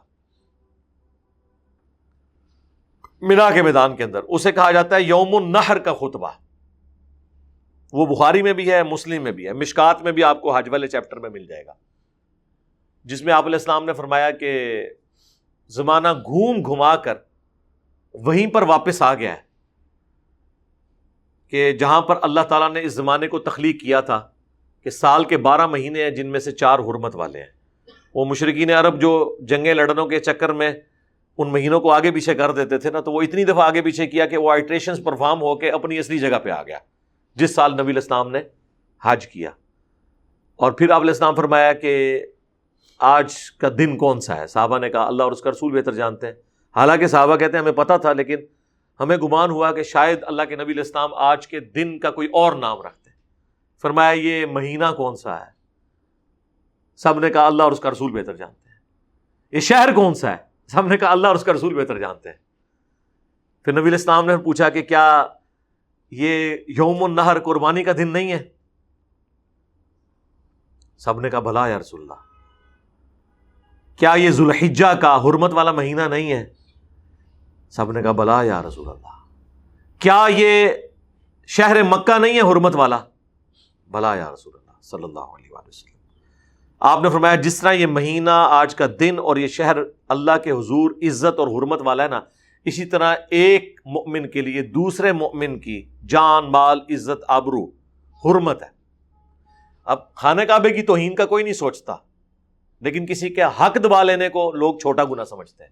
منا کے میدان کے اندر, اسے کہا جاتا ہے یوم النحر کا خطبہ. وہ بخاری میں بھی ہے مسلم میں بھی ہے, مشکات میں بھی آپ کو حج والے چیپٹر میں مل جائے گا, جس میں آپ علیہ السلام نے فرمایا کہ زمانہ گھوم گھما کر وہیں پر واپس آ گیا ہے کہ جہاں پر اللہ تعالیٰ نے اس زمانے کو تخلیق کیا تھا کہ سال کے 12 مہینے ہیں جن میں سے 4 حرمت والے ہیں. وہ مشرکین عرب جو جنگیں لڑنوں کے چکر میں ان مہینوں کو آگے پیچھے کر دیتے تھے نا, تو وہ اتنی دفعہ آگے پیچھے کیا کہ وہ آئٹریشنز پرفارم ہو کے اپنی اصلی جگہ پہ آ گیا جس سال نبی علیہ السلام نے حج کیا. اور پھر آپ علیہ السلام فرمایا کہ آج کا دن کون سا ہے؟ صحابہ نے کہا اللہ اور اس کا رسول بہتر جانتے ہیں. حالانکہ صحابہ کہتے ہیں ہمیں پتہ تھا, لیکن ہمیں گمان ہوا کہ شاید اللہ کے نبی علیہ السلام آج کے دن کا کوئی اور نام رکھتے ہیں. فرمایا یہ مہینہ کون سا ہے؟ سب نے کہا اللہ اور اس کا رسول بہتر جانتے ہیں. یہ شہر کون سا ہے؟ سب نے کہا اللہ اور اس کا رسول بہتر جانتے ہیں. پھر نبی علیہ السلام نے پوچھا کہ کیا یہ یوم النحر قربانی کا دن نہیں ہے؟ سب نے کہا بھلا یا رسول اللہ. کیا یہ ذوالحجہ کا حرمت والا مہینہ نہیں ہے؟ سب نے کہا بھلا یا رسول اللہ. کیا یہ شہر مکہ نہیں ہے حرمت والا؟ بھلا یا رسول اللہ صلی اللہ علیہ وآلہ وسلم. آپ نے فرمایا جس طرح یہ مہینہ آج کا دن اور یہ شہر اللہ کے حضور عزت اور حرمت والا ہے نا, اسی طرح ایک مومن کے لیے دوسرے مومن کی جان، مال، عزت، آبرو، حرمت ہے۔ اب خانہ کعبے کی توہین کا کوئی نہیں سوچتا، لیکن کسی کے حق دبا لینے کو لوگ چھوٹا گناہ سمجھتے ہیں۔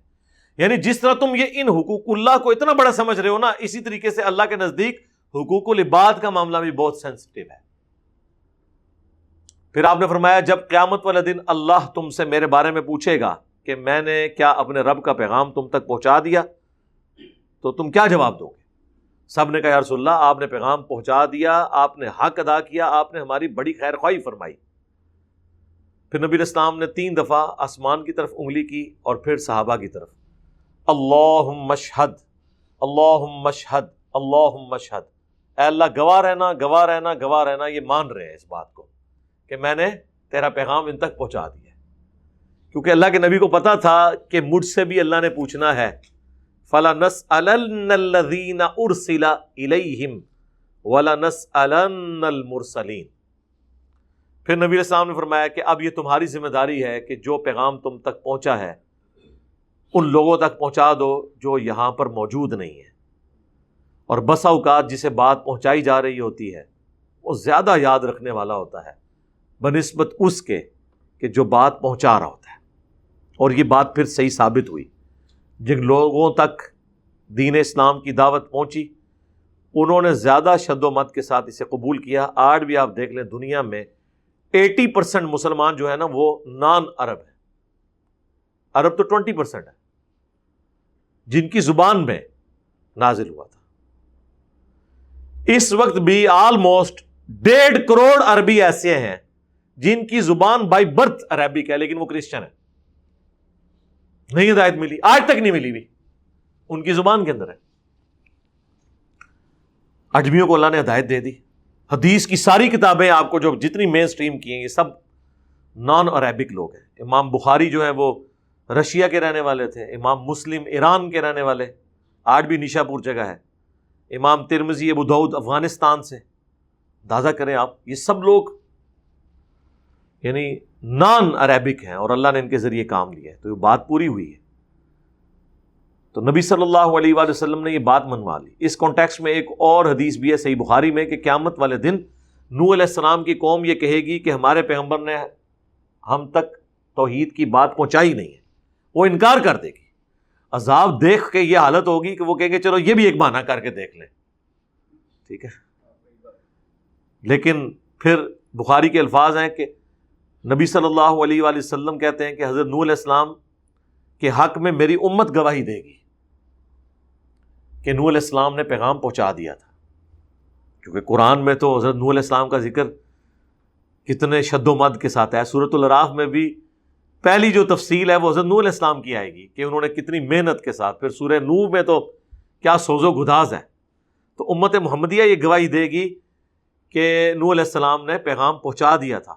یعنی جس طرح تم یہ ان حقوق اللہ کو اتنا بڑا سمجھ رہے ہو نا، اسی طریقے سے اللہ کے نزدیک حقوق العباد کا معاملہ بھی بہت سینسٹیو ہے۔ پھر آپ نے فرمایا جب قیامت والے دن اللہ تم سے میرے بارے میں پوچھے گا کہ میں نے کیا اپنے رب کا پیغام تم تک پہنچا دیا، تو تم کیا جواب دو گے؟ سب نے کہا یا رسول اللہ آپ نے پیغام پہنچا دیا، آپ نے حق ادا کیا، آپ نے ہماری بڑی خیر خواہی فرمائی۔ پھر نبی علیہ السلام نے 3 دفعہ آسمان کی طرف انگلی کی اور پھر صحابہ کی طرف، اللہم اشہد، اللہم اشہد، اللہم اشہد، اے اللہ گواہ رہنا، گواہ رہنا، گواہ رہنا۔ یہ مان رہے ہیں اس بات کو کہ میں نے تیرا پیغام ان تک پہنچا دیا، کیونکہ اللہ کے نبی کو پتا تھا کہ مجھ سے بھی اللہ نے پوچھنا ہے، فَلَنَسْأَلَنَّ الَّذِينَ أُرْسِلَ إِلَيْهِمْ وَلَنَسْأَلَنَّ الْمُرْسَلِينَ۔ پھر نبی علیہ السلام نے فرمایا کہ اب یہ تمہاری ذمہ داری ہے کہ جو پیغام تم تک پہنچا ہے ان لوگوں تک پہنچا دو جو یہاں پر موجود نہیں ہیں، اور بسا اوقات جسے بات پہنچائی جا رہی ہوتی ہے وہ زیادہ یاد رکھنے والا ہوتا ہے بنسبت اس کے کہ جو بات پہنچا رہا ہوتا ہے۔ اور یہ بات پھر صحیح ثابت ہوئی، جن لوگوں تک دین اسلام کی دعوت پہنچی انہوں نے زیادہ شد و مت کے ساتھ اسے قبول کیا۔ آج بھی آپ دیکھ لیں دنیا میں 80% مسلمان جو ہے نا وہ نان عرب ہے، عرب تو 20% ہے جن کی زبان میں نازل ہوا تھا۔ اس وقت بھی آلموسٹ 1.5 کروڑ عربی ایسے ہیں جن کی زبان بائی برتھ عربک ہے، لیکن وہ کرسچن ہے، نہیں ہدایت ملی، آج تک نہیں ملی بھی، ان کی زبان کے اندر ہے۔ اجمیوں کو اللہ نے ہدایت دے دی۔ حدیث کی ساری کتابیں آپ کو جو جتنی مین سٹریم کی ہیں یہ سب نان عربک لوگ ہیں۔ امام بخاری جو ہے وہ رشیا کے رہنے والے تھے، امام مسلم ایران کے رہنے والے، آج بھی نیشا پور جگہ ہے، امام ترمذی ابو داؤد افغانستان سے۔ اندازہ کریں آپ، یہ سب لوگ یعنی نان عربک ہیں اور اللہ نے ان کے ذریعے کام لیا ہے، تو یہ بات پوری ہوئی ہے۔ تو نبی صلی اللہ علیہ وآلہ وسلم نے یہ بات منوا لی۔ اس کانٹیکسٹ میں ایک اور حدیث بھی ہے صحیح بخاری میں کہ قیامت والے دن نوح علیہ السلام کی قوم یہ کہے گی کہ ہمارے پیغمبر نے ہم تک توحید کی بات پہنچائی نہیں ہے، وہ انکار کر دے گی۔ عذاب دیکھ کے یہ حالت ہوگی کہ وہ کہیں گے چلو یہ بھی ایک بہانہ کر کے دیکھ لیں، ٹھیک ہے۔ لیکن پھر بخاری کے الفاظ ہیں کہ نبی صلی اللہ علیہ وآلہ وسلم کہتے ہیں کہ حضرت نوح علیہ السلام کے حق میں میری امت گواہی دے گی کہ نوح علیہ السلام نے پیغام پہنچا دیا تھا، کیونکہ قرآن میں تو حضرت نوح علیہ السلام کا ذکر کتنے شد و مد کے ساتھ ہے۔ سورۃ الاعراف میں بھی پہلی جو تفصیل ہے وہ حضرت نوح علیہ السلام کی آئے گی کہ انہوں نے کتنی محنت کے ساتھ، پھر سورہ نوح میں تو کیا سوز و گداز ہے۔ تو امت محمدیہ یہ گواہی دے گی کہ نوح علیہ السلام نے پیغام پہنچا دیا تھا،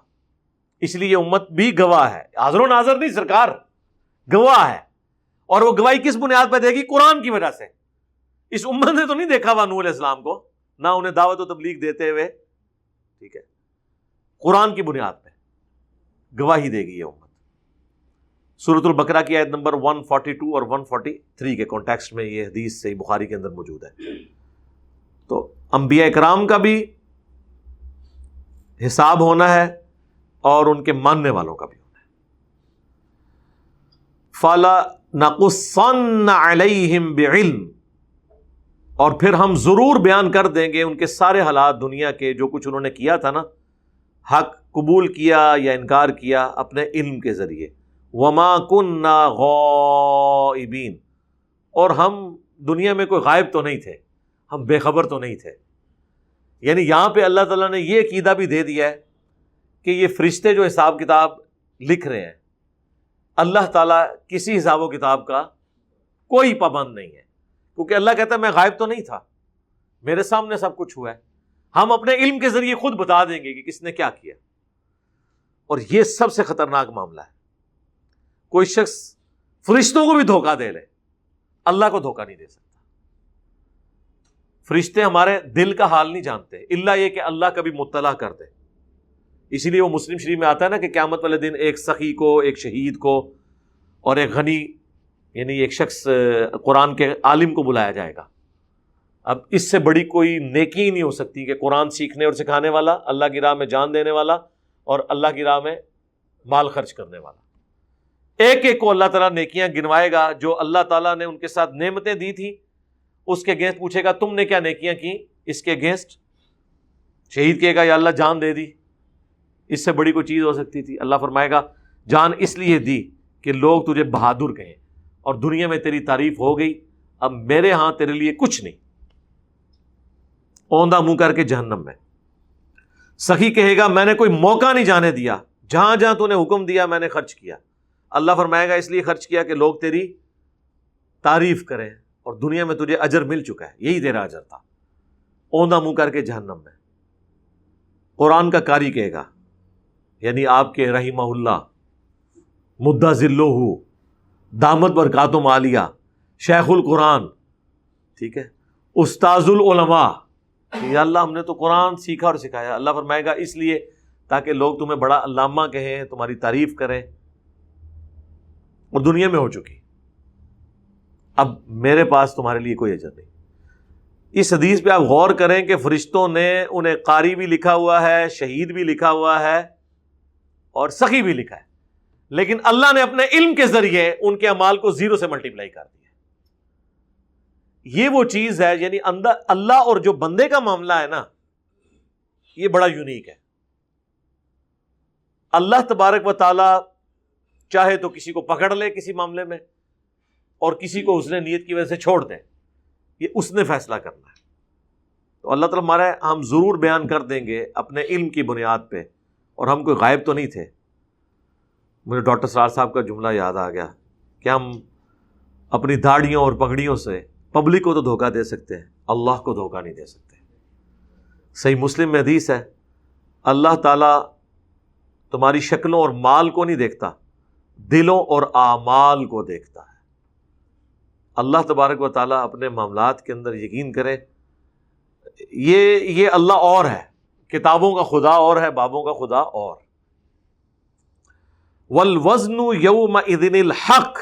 اس لیے یہ امت بھی گواہ ہے، حاضر و ناظر نہیں، سرکار گواہ ہے۔ اور وہ گواہی کس بنیاد پہ دے گی؟ قرآن کی وجہ سے۔ اس امت نے تو نہیں دیکھا ہوا نوح علیہ السلام کو، نہ انہیں دعوت و تبلیغ دیتے ہوئے، ٹھیک ہے، قرآن کی بنیاد پہ گواہی دے گی یہ امت۔ سورۃ البقرہ کی آیت نمبر 142 اور 143 کے کانٹیکسٹ میں یہ حدیث صحیح بخاری کے اندر موجود ہے۔ تو انبیاء کرام کا بھی حساب ہونا ہے اور ان کے ماننے والوں کا بھی ہونا ہے۔ فَلَنَقُصَّنَّ عَلَيْهِمْ بِعِلْمٍ، اور پھر ہم ضرور بیان کر دیں گے ان کے سارے حالات دنیا کے، جو کچھ انہوں نے کیا تھا نا، حق قبول کیا یا انکار کیا، اپنے علم کے ذریعے۔ وَمَا كُنَّا غَائِبِينَ، اور ہم دنیا میں کوئی غائب تو نہیں تھے، ہم بے خبر تو نہیں تھے۔ یعنی یہاں پہ اللہ تعالیٰ نے یہ عقیدہ بھی دے دیا ہے کہ یہ فرشتے جو حساب کتاب لکھ رہے ہیں، اللہ تعالیٰ کسی حساب و کتاب کا کوئی پابند نہیں ہے، کیونکہ اللہ کہتا ہے میں غائب تو نہیں تھا، میرے سامنے سب کچھ ہوا ہے۔ ہم اپنے علم کے ذریعے خود بتا دیں گے کہ کس نے کیا کیا۔ اور یہ سب سے خطرناک معاملہ ہے۔ کوئی شخص فرشتوں کو بھی دھوکہ دے لے، اللہ کو دھوکہ نہیں دے سکتا۔ فرشتے ہمارے دل کا حال نہیں جانتے، الا یہ کہ اللہ کبھی مطلع کر دے۔ اسی لیے وہ مسلم شریف میں آتا ہے نا کہ قیامت والے دن ایک سخی کو، ایک شہید کو اور ایک غنی یعنی ایک شخص قرآن کے عالم کو بلایا جائے گا. اب اس سے بڑی کوئی نیکی ہی نہیں ہو سکتی کہ قرآن سیکھنے اور سکھانے والا، اللہ کی راہ میں جان دینے والا اور اللہ کی راہ میں مال خرچ کرنے والا. ایک ایک کو اللہ تعالیٰ نیکیاں گنوائے گا جو اللہ تعالیٰ نے ان کے ساتھ نعمتیں دی تھی، اس کے اگینسٹ پوچھے گا تم نے کیا نیکیاں کی. اس کے اگینسٹ شہید کہے گا یا اللہ جان دے دی، اس سے بڑی کوئی چیز ہو سکتی تھی؟ اللہ فرمائے گا جان اس لیے دی کہ لوگ تجھے بہادر کہیں اور دنیا میں تیری تعریف ہو گئی، اب میرے ہاں تیرے لیے کچھ نہیں، اوندھا منہ کر کے جہنم میں. سخی کہے گا میں نے کوئی موقع نہیں جانے دیا، جہاں جہاں تو نے حکم دیا میں نے خرچ کیا. اللہ فرمائے گا اس لیے خرچ کیا کہ لوگ تیری تعریف کریں اور دنیا میں تجھے اجر مل چکا ہے، یہی تیرا اجر تھا. اوندھا منہ کر کے جہنم میں. قرآن کا قاری کہے گا، یعنی آپ کے رحمہ اللہ مدّا ذلہ دامت برکاتہم عالیہ شیخ القرآن، ٹھیک ہے، استاذ العلماء، یا اللہ ہم نے تو قرآن سیکھا اور سکھایا. اللہ فرمائے گا اس لیے تاکہ لوگ تمہیں بڑا علامہ کہیں، تمہاری تعریف کریں، اور دنیا میں ہو چکی، اب میرے پاس تمہارے لیے کوئی اجر نہیں. اس حدیث پہ آپ غور کریں کہ فرشتوں نے انہیں قاری بھی لکھا ہوا ہے، شہید بھی لکھا ہوا ہے اور سخی بھی لکھا ہے، لیکن اللہ نے اپنے علم کے ذریعے ان کے اعمال کو 0 سے ملٹیپلائی کر دیا. یہ وہ چیز ہے، یعنی اللہ اور جو بندے کا معاملہ ہے نا، یہ بڑا یونیک ہے. اللہ تبارک و تعالی چاہے تو کسی کو پکڑ لے کسی معاملے میں اور کسی کو اس نے نیت کی وجہ سے چھوڑ دے، یہ اس نے فیصلہ کرنا ہے. تو اللہ تعالیٰ ہمارا ہم ضرور بیان کر دیں گے اپنے علم کی بنیاد پہ، اور ہم کوئی غائب تو نہیں تھے. مجھے ڈاکٹر سرار صاحب کا جملہ یاد آ گیا کہ ہم اپنی داڑھیوں اور پگڑیوں سے پبلک کو تو دھوکہ دے سکتے ہیں، اللہ کو دھوکہ نہیں دے سکتے. صحیح مسلم میں حدیث ہے، اللہ تعالیٰ تمہاری شکلوں اور مال کو نہیں دیکھتا، دلوں اور اعمال کو دیکھتا ہے. اللہ تبارک و تعالیٰ اپنے معاملات کے اندر یقین کرے. یہ اللہ اور ہے، کتابوں کا خدا اور ہے، بابوں کا خدا اور. والوزن یومئذ الحق،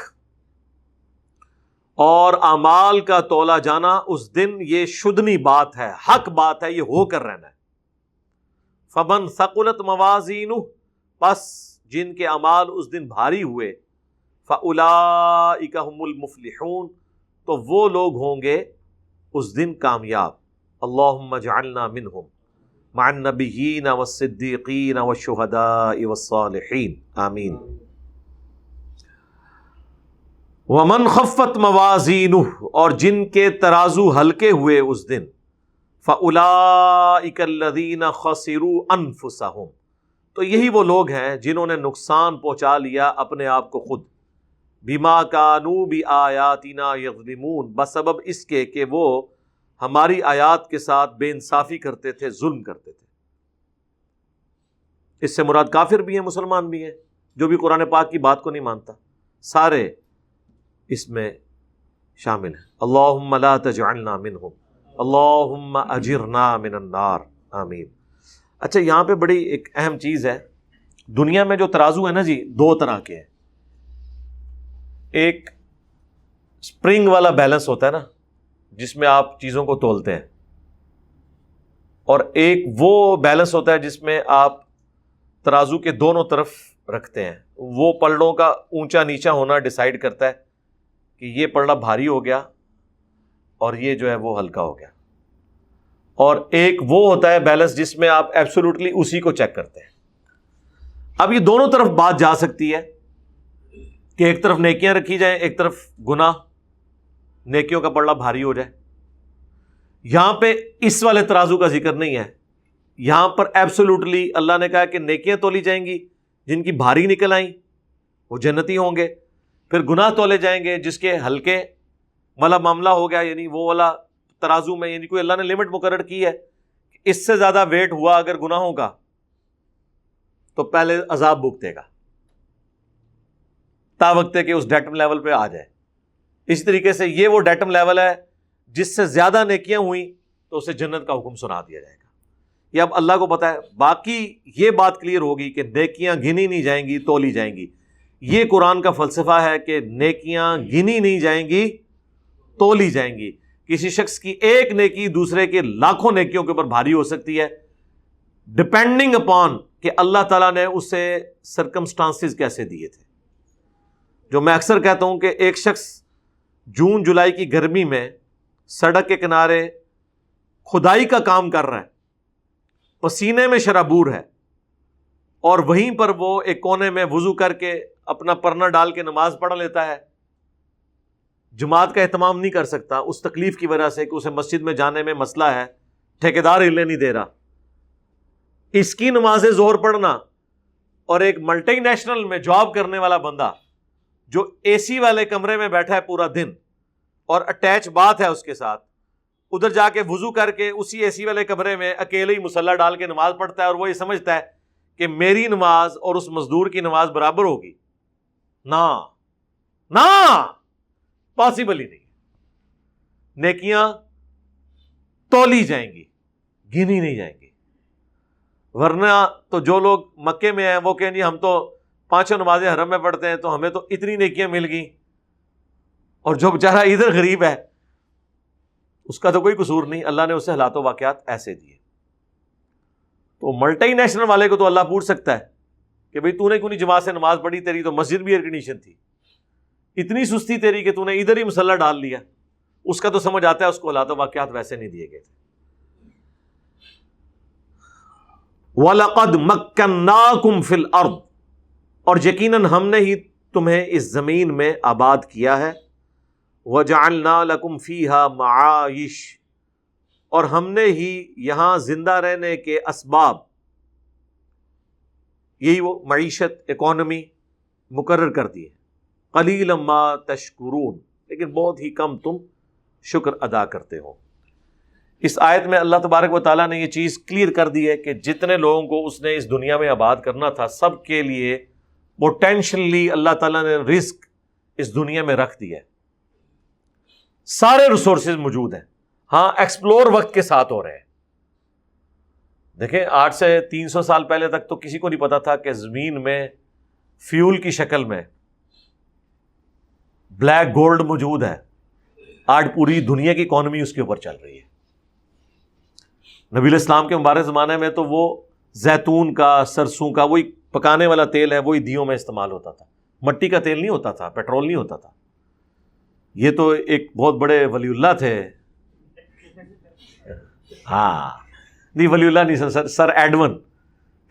اور اعمال کا تولا جانا اس دن یہ شدنی بات ہے، حق بات ہے، یہ ہو کر رہنا ہے. فمن ثقلت موازینہ، پس جن کے اعمال اس دن بھاری ہوئے، فاولئک هم المفلحون، تو وہ لوگ ہوں گے اس دن کامیاب. اللہم اجعلنا منہم مع النبیین والصدیقین والشہداء والصالحین، آمین. ومن خفت موازینہ، اور جن کے ترازو ہلکے ہوئے اس دن، فاولئک الذین خسروا انفسہم، تو یہی وہ لوگ ہیں جنہوں نے نقصان پہنچا لیا اپنے آپ کو خود. بما کانوا بآیاتنا یظلمون، بسبب اس کے کہ وہ ہماری آیات کے ساتھ بے انصافی کرتے تھے، ظلم کرتے تھے. اس سے مراد کافر بھی ہیں، مسلمان بھی ہیں، جو بھی قرآن پاک کی بات کو نہیں مانتا، سارے اس میں شامل ہیں. اللہم لا تجعلنا منہم، اللہم اجرنا من النار، آمین. اچھا، یہاں پہ بڑی ایک اہم چیز ہے. دنیا میں جو ترازو ہے نا جی، 2 طرح کے ہیں. ایک سپرنگ والا بیلنس ہوتا ہے نا، جس میں آپ چیزوں کو تولتے ہیں، اور ایک وہ بیلنس ہوتا ہے جس میں آپ ترازو کے دونوں طرف رکھتے ہیں. وہ پلڑوں کا اونچا نیچا ہونا ڈیسائیڈ کرتا ہے کہ یہ پلڑا بھاری ہو گیا اور یہ جو ہے وہ ہلکا ہو گیا. اور ایک وہ ہوتا ہے بیلنس جس میں آپ ایبسولوٹلی اسی کو چیک کرتے ہیں. اب یہ دونوں طرف بات جا سکتی ہے کہ ایک طرف نیکیاں رکھی جائیں، ایک طرف گناہ، نیکیوں کا پلڑا بھاری ہو جائے. یہاں پہ اس والے ترازو کا ذکر نہیں ہے. یہاں پر ایبسولوٹلی اللہ نے کہا کہ نیکیاں تولی جائیں گی، جن کی بھاری نکل آئیں وہ جنتی ہوں گے. پھر گناہ تولے جائیں گے، جس کے ہلکے والا معاملہ ہو گیا، یعنی وہ والا ترازو میں، یعنی کوئی اللہ نے لمٹ مقرر کی ہے کہ اس سے زیادہ ویٹ ہوا اگر گناہوں کا تو پہلے عذاب بھگتے گا تا وقت ہے کہ اس ڈیٹم لیول پہ آ جائے. اس طریقے سے یہ وہ ڈیٹم لیول ہے جس سے زیادہ نیکیاں ہوئیں تو اسے جنت کا حکم سنا دیا جائے گا. یہ اب اللہ کو پتہ ہے. باقی یہ بات کلیئر ہوگی کہ نیکیاں گنی نہیں جائیں گی، تولی جائیں گی. یہ قرآن کا فلسفہ ہے کہ نیکیاں گنی نہیں جائیں گی، تولی جائیں گی. کسی شخص کی ایک نیکی دوسرے کے لاکھوں نیکیوں کے اوپر بھاری ہو سکتی ہے، ڈپینڈنگ اپون کہ اللہ تعالیٰ نے اسے سرکمسٹانسز کیسے دیے تھے. جو میں اکثر کہتا ہوں کہ ایک شخص جون جولائی کی گرمی میں سڑک کے کنارے کھدائی کا کام کر رہا ہے، پسینے میں شرابور ہے، اور وہیں پر وہ ایک کونے میں وضو کر کے اپنا پرنا ڈال کے نماز پڑھ لیتا ہے، جماعت کا اہتمام نہیں کر سکتا اس تکلیف کی وجہ سے کہ اسے مسجد میں جانے میں مسئلہ ہے، ٹھیکیدار ہلنے نہیں دے رہا. اس کی نماز ظہر پڑھنا اور ایک ملٹی نیشنل میں جاب کرنے والا بندہ جو اے سی والے کمرے میں بیٹھا ہے پورا دن اور اٹیچ بات ہے اس کے ساتھ، ادھر جا کے وضو کر کے اسی اے سی والے کمرے میں اکیلے ہی مصلی ڈال کے نماز پڑھتا ہے، اور وہ یہ سمجھتا ہے کہ میری نماز اور اس مزدور کی نماز برابر ہوگی. نہ پاسبل ہی نہیں. نیکیاں تولی جائیں گی، گنی نہیں جائیں گی. ورنہ تو جو لوگ مکے میں ہیں وہ کہیں جی ہم تو 5 نمازیں حرم میں پڑھتے ہیں تو ہمیں تو اتنی نیکیاں مل گئیں، اور جو بیچارہ ادھر غریب ہے اس کا تو کوئی قصور نہیں، اللہ نے اسے حالات و واقعات ایسے دیے. تو ملٹی نیشنل والے کو تو اللہ پوچھ سکتا ہے کہ بھئی تو نے کیوں نہیں جماعت سے نماز پڑھی، تیری تو مسجد بھی ایئر کنڈیشن تھی، اتنی سستی تیری کہ تو نے ادھر ہی مصلی ڈال لیا. اس کا تو سمجھ آتا ہے اس کو حالات و واقعات ویسے نہیں دیے گئے تھے. وَلَقَدْ مَكَّنَّاكُمْ فِي الْأَرْضِ، اور یقیناً ہم نے ہی تمہیں اس زمین میں آباد کیا ہے. وَجَعَلْنَا لَكُمْ فِيهَا مَعَائِشَ، اور ہم نے ہی یہاں زندہ رہنے کے اسباب، یہی وہ معیشت، اکانومی مقرر کر دی ہے. قَلِيلًا مَا تَشْكُرُونَ، لیکن بہت ہی کم تم شکر ادا کرتے ہو. اس آیت میں اللہ تبارک و تعالیٰ نے یہ چیز کلیئر کر دی ہے کہ جتنے لوگوں کو اس نے اس دنیا میں آباد کرنا تھا سب کے لیے پوٹینشلی اللہ تعالیٰ نے رزق اس دنیا میں رکھ دیا ہے. سارے ریسورسز موجود ہیں. ہاں ایکسپلور وقت کے ساتھ ہو رہے ہیں. دیکھیں 8 سے 300 سال پہلے تک تو کسی کو نہیں پتا تھا کہ زمین میں فیول کی شکل میں بلیک گولڈ موجود ہے. آج پوری دنیا کی اکانومی اس کے اوپر چل رہی ہے. نبی الاسلام کے مبارک زمانے میں تو وہ زیتون کا، سرسوں کا، وہی پکانے والا تیل ہے، وہی دیوں میں استعمال ہوتا تھا. مٹی کا تیل نہیں ہوتا تھا، پیٹرول نہیں ہوتا تھا. یہ تو ایک بہت بڑے ولی اللہ تھے. ہاں نہیں ولی اللہ نہیں، سر ایڈون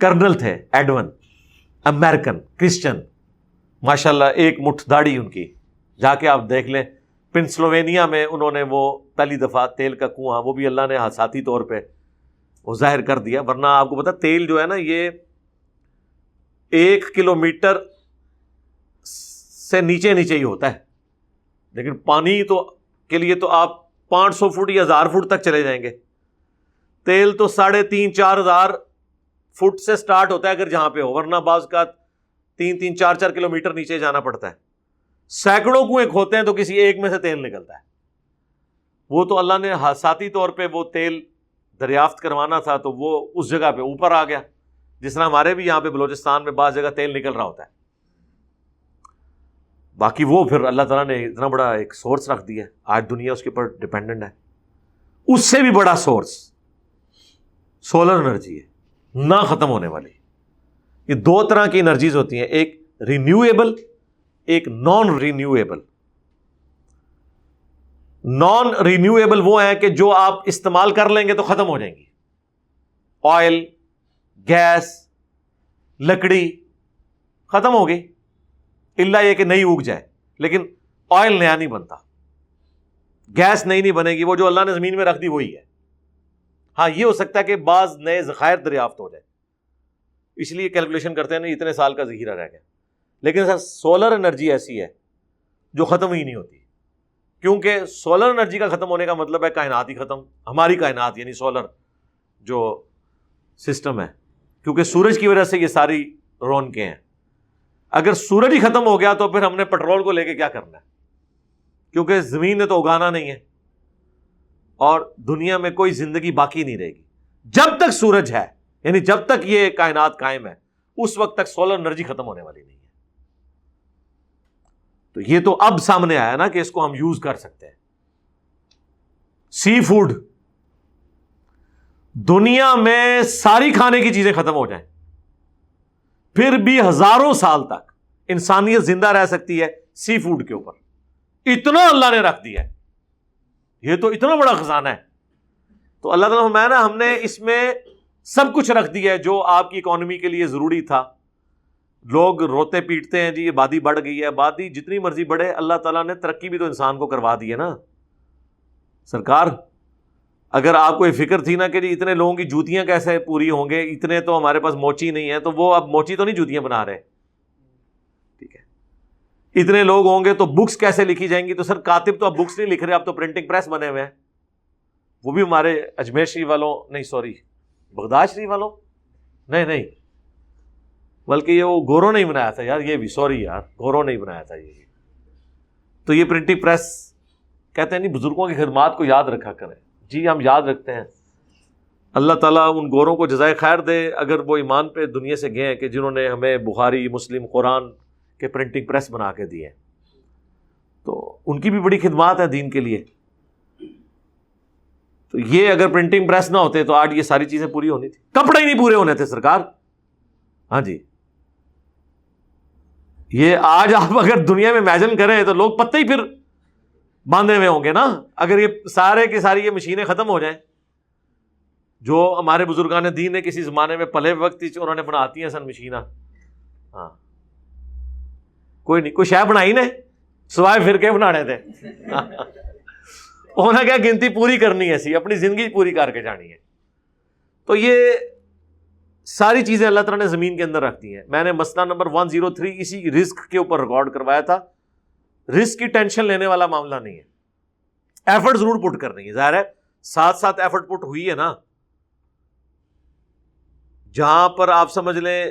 کرنل تھے، ایڈون، امریکن کرسچن، ماشاءاللہ ایک مٹھ داڑھی ان کی. جا کے آپ دیکھ لیں پنسلوینیا میں انہوں نے وہ پہلی دفعہ تیل کا کنواں، وہ بھی اللہ نے حادثاتی طور پہ وہ ظاہر کر دیا. ورنہ آپ کو پتا تیل جو ہے نا یہ 1 کلومیٹر سے نیچے ہی ہوتا ہے، لیکن پانی تو کے لیے تو آپ 500 فٹ یا 1000 فٹ تک چلے جائیں گے. تیل تو 3500-4000 فٹ سے سٹارٹ ہوتا ہے اگر جہاں پہ ہو، ورنہ بعض کا 3-4 کلومیٹر نیچے جانا پڑتا ہے. سینکڑوں کنویں کھوتے ہیں تو کسی ایک میں سے تیل نکلتا ہے. وہ تو اللہ نے حادثاتی طور پہ وہ تیل دریافت کروانا تھا تو وہ اس جگہ پہ اوپر آ گیا، جس طرح ہمارے بھی یہاں پہ بلوچستان میں بعض جگہ تیل نکل رہا ہوتا ہے. باقی وہ پھر اللہ تعالیٰ نے اتنا بڑا ایک سورس رکھ دیا ہے، آج دنیا اس کے اوپر ڈپینڈنٹ ہے. اس سے بھی بڑا سورس سولر انرجی ہے، نہ ختم ہونے والی. یہ 2 طرح کی انرجیز ہوتی ہیں، ایک رینیویبل، ایک نان رینیویبل. نان رینیویبل وہ ہیں کہ جو آپ استعمال کر لیں گے تو ختم ہو جائیں گی. آئل، گیس، لکڑی ختم ہو گئی، الا یہ کہ نئی اگ جائے. لیکن آئل نیا نہیں بنتا، گیس نئی نہیں بنے گی، وہ جو اللہ نے زمین میں رکھ دی وہی ہے. ہاں یہ ہو سکتا ہے کہ بعض نئے ذخائر دریافت ہو جائے، اس لیے کیلکولیشن کرتے ہیں نا اتنے سال کا ذخیرہ رہ گیا. لیکن سر سولر انرجی ایسی ہے جو ختم ہی نہیں ہوتی، کیونکہ سولر انرجی کا ختم ہونے کا مطلب ہے کائنات ہی ختم. ہماری کائنات یعنی سولر جو سسٹم ہے، کیونکہ سورج کی وجہ سے یہ ساری رونقیں ہیں. اگر سورج ہی ختم ہو گیا تو پھر ہم نے پیٹرول کو لے کے کیا کرنا ہے، کیونکہ زمین نے تو اگانا نہیں ہے اور دنیا میں کوئی زندگی باقی نہیں رہے گی. جب تک سورج ہے یعنی جب تک یہ کائنات قائم ہے اس وقت تک سولر انرجی ختم ہونے والی نہیں ہے. تو یہ تو اب سامنے آیا نا کہ اس کو ہم یوز کر سکتے ہیں. سی فوڈ، دنیا میں ساری کھانے کی چیزیں ختم ہو جائیں پھر بھی ہزاروں سال تک انسانیت زندہ رہ سکتی ہے سی فوڈ کے اوپر. اتنا اللہ نے رکھ دیا ہے، یہ تو اتنا بڑا خزانہ ہے. تو اللہ تعالیٰ فرمایا نا ہم نے اس میں سب کچھ رکھ دیا ہے جو آپ کی اکانومی کے لیے ضروری تھا. لوگ روتے پیٹتے ہیں جی یہ آبادی بڑھ گئی ہے، آبادی جتنی مرضی بڑھے، اللہ تعالیٰ نے ترقی بھی تو انسان کو کروا دی ہے نا. سرکار اگر آپ کو یہ فکر تھی نا کہ جی اتنے لوگوں کی جوتیاں کیسے پوری ہوں گے، اتنے تو ہمارے پاس موچی نہیں ہے، تو وہ اب موچی تو نہیں جوتیاں بنا رہے، ٹھیک ہے. اتنے لوگ ہوں گے تو بکس کیسے لکھی جائیں گی؟ تو سر کاتب تو اب بکس نہیں لکھ رہے، اب تو پرنٹنگ پریس بنے ہوئے ہیں. وہ بھی ہمارے اجمیر شریف والوں نہیں، سوری بغداد شریف والوں نہیں بلکہ یہ وہ گوروں نے ہی بنایا تھا یار، یہ بھی سوری یار گوروں نے ہی بنایا تھا یہ. تو یہ پرنٹنگ پریس کہتے ہیں نہیں بزرگوں کی خدمات کو یاد رکھا کریں. جی ہم یاد رکھتے ہیں، اللہ تعالیٰ ان گوروں کو جزائے خیر دے اگر وہ ایمان پہ دنیا سے گئے ہیں کہ جنہوں نے ہمیں بخاری مسلم قرآن کے پرنٹنگ پریس بنا کے دیے ہیں. تو ان کی بھی بڑی خدمات ہیں دین کے لیے. تو یہ اگر پرنٹنگ پریس نہ ہوتے تو آج یہ ساری چیزیں پوری ہونی تھی. کپڑے ہی نہیں پورے ہونے تھے سرکار. ہاں جی، یہ آج آپ اگر دنیا میں امیجن کریں تو لوگ پتہ ہی پھر باندھے ہوئے ہوں گے نا. اگر یہ سارے کی ساری یہ مشینیں ختم ہو جائیں جو ہمارے بزرگان دین نے کسی زمانے میں پلے وقت انہوں نے بناتی ہیں سن مشینہ. ہاں کوئی نہیں، کوئی شے بنائی نے سوائے فرقے بنانے تھے. انہیں کیا گنتی پوری کرنی ہے سی، اپنی زندگی پوری کر کے جانی ہے. تو یہ ساری چیزیں اللہ تعالیٰ نے زمین کے اندر رکھ دی ہیں. میں نے مسئلہ نمبر 103 اسی رزق کے اوپر ریکارڈ کروایا تھا. رزق کی ٹینشن لینے والا معاملہ نہیں ہے، ایفرٹ ضرور پٹ کرنی ہے. ظاہر ہے ساتھ ساتھ ایفرٹ پٹ ہوئی ہے نا. جہاں پر آپ سمجھ لیں